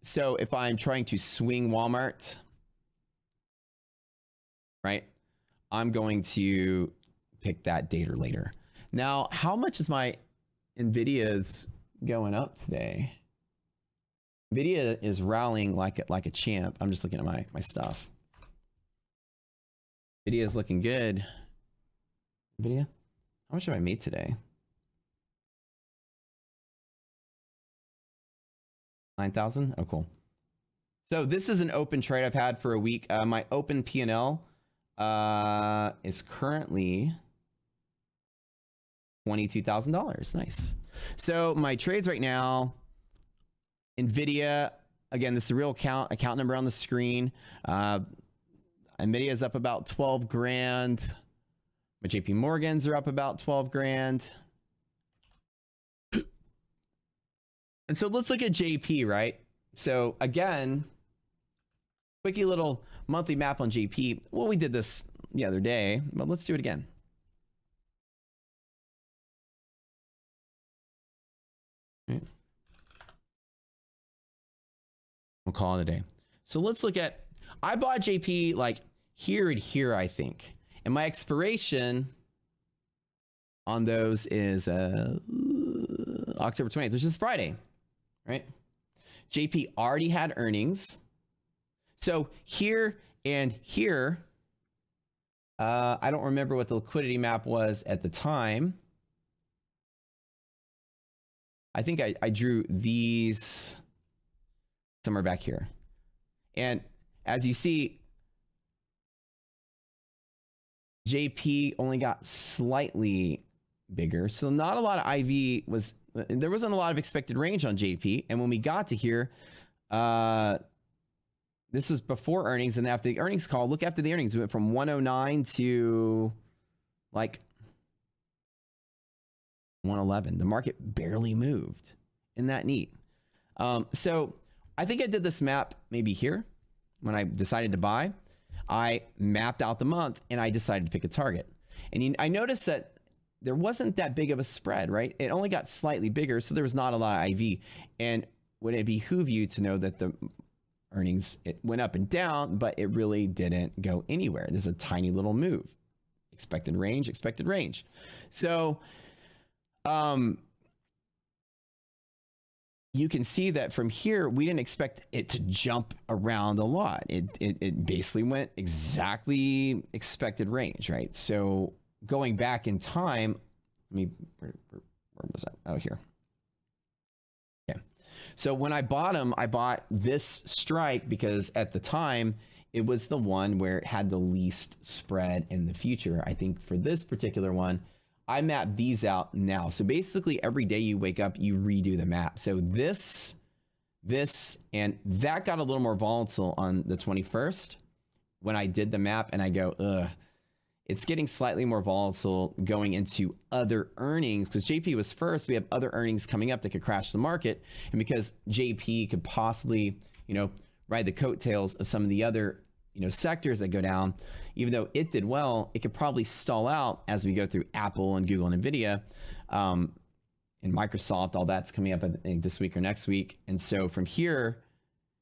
So if I'm trying to swing Walmart, right, I'm going to pick that date or later. Now, how much is my NVIDIA's going up today? NVIDIA is rallying like a champ. I'm just looking at my stuff. NVIDIA is looking good. NVIDIA, how much have I made today? 9,000? Oh, cool. So this is an open trade I've had for a week. My open P&L is currently $22,000. Nice. So my trades right now, NVIDIA, again, this is a real account number on the screen. NVIDIA is up about 12 grand. My JP Morgans are up about 12 grand. And so let's look at JP, right? So again, quickie little monthly map on JP. Well, we did this the other day, but let's do it again. Right. We'll call it a day. So let's look at, I bought JP like here and here, I think. And my expiration on those is October 20th, which is Friday, right? JP already had earnings. So here and here, I don't remember what the liquidity map was at the time. I think I drew these somewhere back here. And as you see, JP only got slightly bigger. So not a lot of IV was, there wasn't a lot of expected range on JP. And when we got to here, this was before earnings, and after the earnings call, look after the earnings, we went from 109 to like 111. The market barely moved. Isn't that neat? So I think I did this map maybe here when I decided to buy. I mapped out the month and I decided to pick a target. And I noticed that there wasn't that big of a spread, right? It only got slightly bigger, so there was not a lot of IV. And would it behoove you to know that the earnings, it went up and down, but it really didn't go anywhere. There's a tiny little move. Expected range, expected range. So you can see that from here, we didn't expect it to jump around a lot. It basically went exactly expected range, right? So going back in time, where was that? Oh, here. So when I bought them, I bought this strike because at the time it was the one where it had the least spread in the future. I think for this particular one, I map these out now. So basically every day you wake up, you redo the map. So this, and that got a little more volatile on the 21st when I did the map, and I go, ugh, it's getting slightly more volatile going into other earnings because JP was first. We have other earnings coming up that could crash the market. And because JP could possibly, you know, ride the coattails of some of the other, you know, sectors that go down, even though it did well, it could probably stall out as we go through Apple and Google and NVIDIA and Microsoft. All that's coming up, I think, this week or next week. And so from here,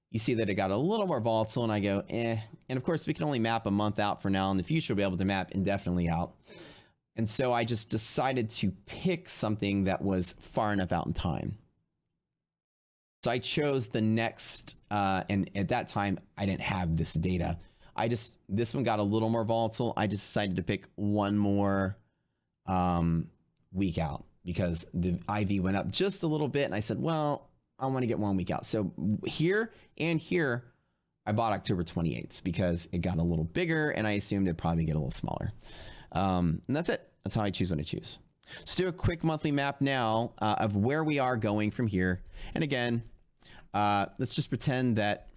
you see that it got a little more volatile, and I go, eh. And of course, we can only map a month out for now. In the future, we'll be able to map indefinitely out. And so I just decided to pick something that was far enough out in time. So I chose the next, and at that time, I didn't have this data. This one got a little more volatile. I just decided to pick one more week out because the IV went up just a little bit. And I said, well, I want to get 1 week out. So here and here, I bought October 28th because it got a little bigger and I assumed it'd probably get a little smaller. And that's it. That's how I choose what I choose. Let's do a quick monthly map now of where we are going from here. And again, let's just pretend that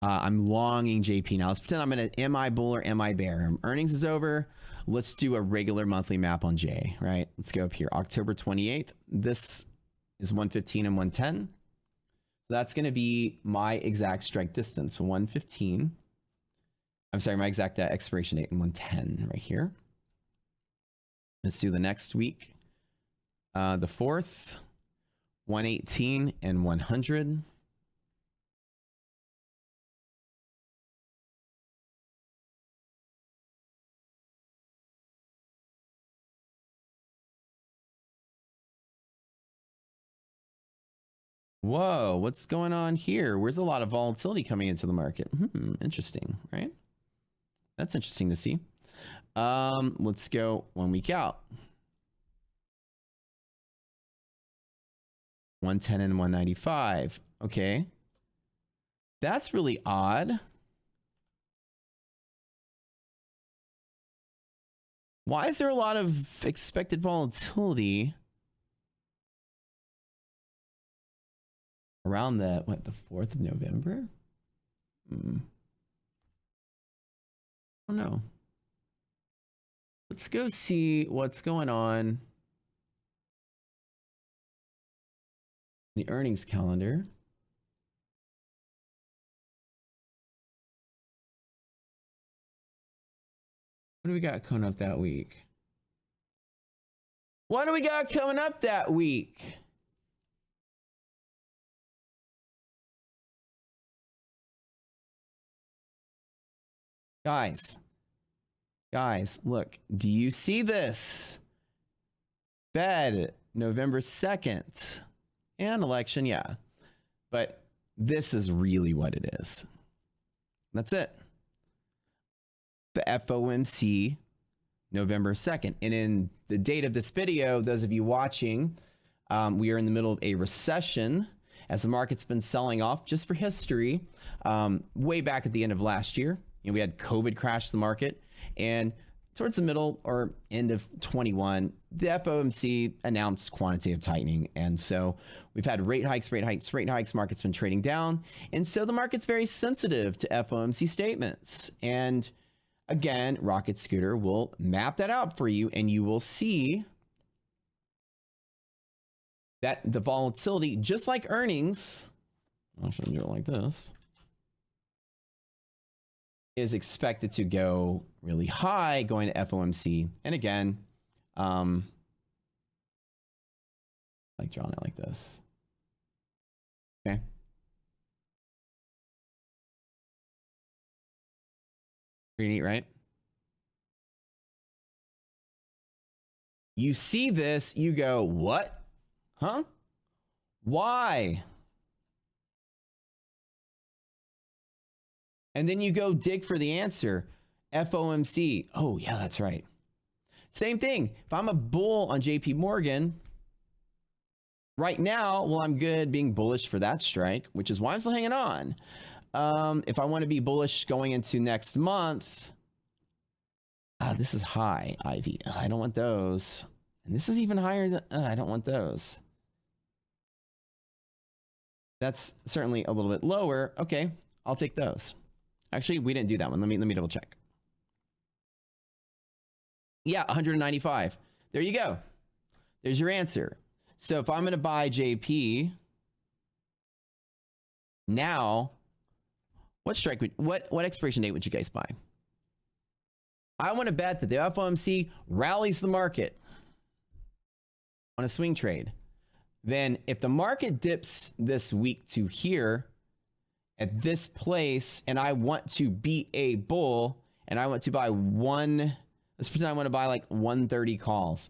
I'm longing JP now. Let's pretend I'm in an am I bull or am I bear? Earnings is over. Let's do a regular monthly map on J, right? Let's go up here. October 28th. This is 115 and 110. So that's going to be my exact strike distance, 115. I'm sorry, my exact expiration date, 110 right here. Let's do the next week. The 4th, 118 and 100. Whoa, what's going on here? Where's a lot of volatility coming into the market? Interesting, right? That's interesting to see. Let's go 1 week out. 110 and 195. Okay. That's really odd. Why is there a lot of expected volatility around the, what, the 4th of November? I don't know. Let's go see what's going on in the earnings calendar. What do we got coming up that week? What do we got coming up that week? Guys, look, do you see this? Fed, November 2nd. And election, yeah. But this is really what it is. That's it. The FOMC, November 2nd. And in the date of this video, those of you watching, we are in the middle of a recession as the market's been selling off. Just for history, way back at the end of last year, you know, we had COVID crash the market, and towards the middle or end of 21, the FOMC announced quantitative tightening. And so we've had rate hikes. Market's been trading down. And so the market's very sensitive to FOMC statements. And again, Rocket Scooter will map that out for you, and you will see that the volatility, just like earnings, I'll show you it like this, is expected to go really high going to FOMC. And again, like drawing it like this. Okay. Pretty neat, right? You see this, you go, what? Huh? Why? And then you go dig for the answer. FOMC. Oh, yeah, that's right. Same thing. If I'm a bull on JP Morgan, Right now, well, I'm good being bullish for that strike, which is why I'm still hanging on. If I want to be bullish going into next month, this is high, Ivy. I don't want those. And this is even higher than, I don't want those. That's certainly a little bit lower. Okay, I'll take those. Actually, we didn't do that one. Let me double check. Yeah, 195. There you go. There's your answer. So if I'm going to buy JP now, what strike would, what expiration date would you guys buy? I want to bet that the FOMC rallies the market on a swing trade. Then if the market dips this week to here at this place, and I want to be a bull, and I want to buy let's pretend I want to buy like 130 calls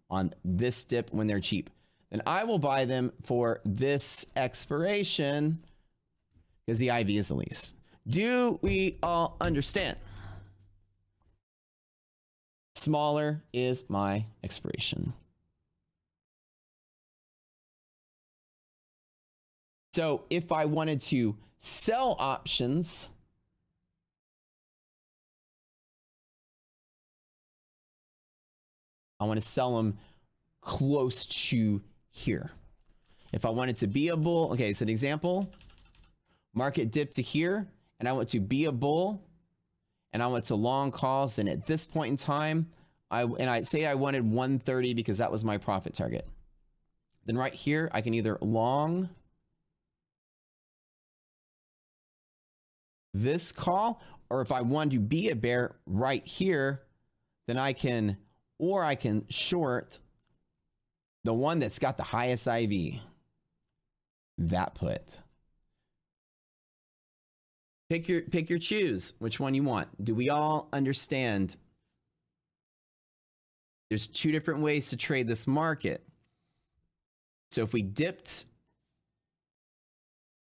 on this dip when they're cheap. Then I will buy them for this expiration because the IV is the least. Do we all understand? Smaller is my expiration. So if I wanted to sell options, I want to sell them close to here. If I wanted to be a bull, okay, so an example, market dip to here, and I want to be a bull, and I went to long calls, then at this point in time, I say I wanted 130 because that was my profit target. Then right here, I can either long this call, or if I want to be a bear right here, then I can short the one that's got the highest IV. That put. Pick your choose, which one you want. Do we all understand? There's two different ways to trade this market. So if we dipped,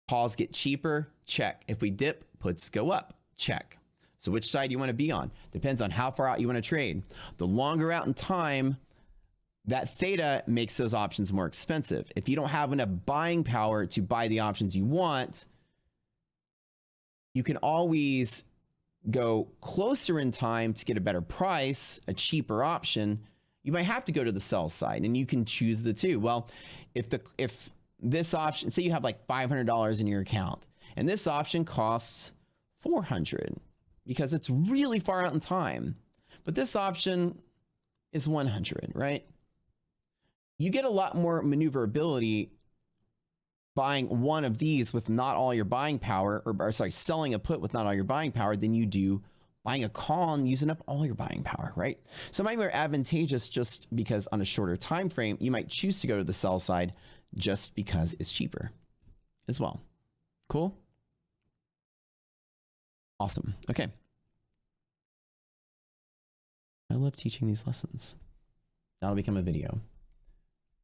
calls get cheaper, check. If we dip, puts go up, check. So which side you want to be on? Depends on how far out you want to trade. The longer out in time, that theta makes those options more expensive. If you don't have enough buying power to buy the options you want, you can always go closer in time to get a better price, a cheaper option. You might have to go to the sell side, and you can choose the two. Well, if this option, say you have like $500 in your account, and this option costs $400 because it's really far out in time, but this option is $100, right? You get a lot more maneuverability buying one of these with not all your buying power, or sorry, selling a put with not all your buying power than you do buying a call and using up all your buying power, right? So it might be more advantageous just because on a shorter time frame, you might choose to go to the sell side just because it's cheaper as well. Cool? Awesome. Okay. I love teaching these lessons. That'll become a video.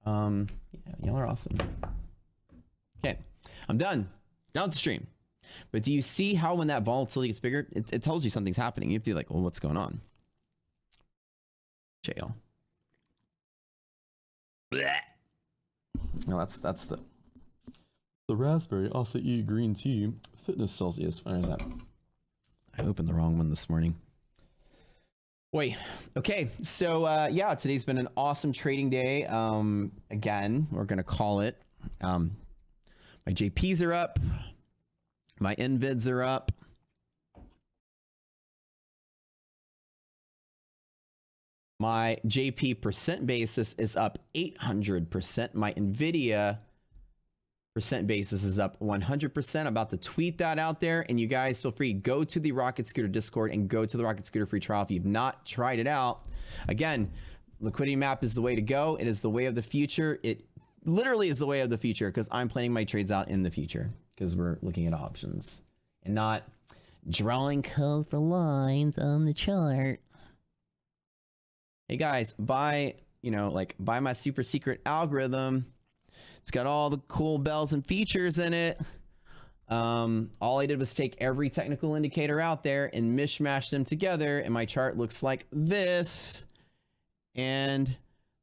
Yeah, y'all are awesome. Okay, I'm done. Done with the stream. But do you see how when that volatility gets bigger, it tells you something's happening. You have to be like, well, what's going on? Jail. No, that's the raspberry acai green tea fitness Celsius. Where is that? I opened the wrong one this morning. Wait. Okay. So yeah, today's been an awesome trading day. Again, we're gonna call it. My JPs are up. My NVIDs are up. My JP percent basis is up 800%. My NVIDIA percent basis is up 100%. I'm about to tweet that out there, and you guys feel free, go to the Rocket Scooter Discord and go to the Rocket Scooter free trial if you've not tried it out. Again, liquidity map is the way to go. It is the way of the future. It literally is the way of the future because I'm planning my trades out in the future because we're looking at options and not drawing code for lines on the chart. Hey guys, buy my super secret algorithm. It's got all the cool bells and features in it. All I did was take every technical indicator out there and mishmash them together, and my chart looks like this, and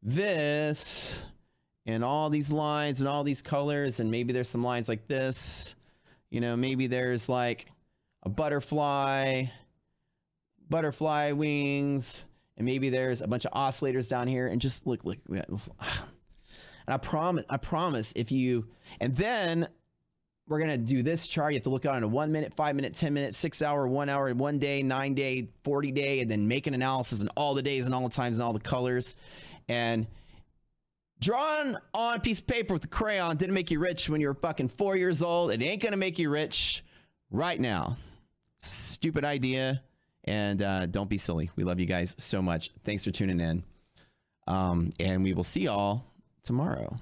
this, and all these lines and all these colors, and maybe there's some lines like this. You know, maybe there's like a butterfly wings, and maybe there's a bunch of oscillators down here, and just look. And I promise if you, and then we're gonna do this chart. You have to look on a 1 minute, 5 minute, 10 minute, 6 hour, 1 hour, 1 day, 9 day, 40 day, and then make an analysis and all the days and all the times and all the colors. And drawn on a piece of paper with a crayon didn't make you rich when you were fucking 4 years old. It ain't gonna make you rich right now. Stupid idea. And don't be silly. We love you guys so much. Thanks for tuning in. And we will see y'all tomorrow.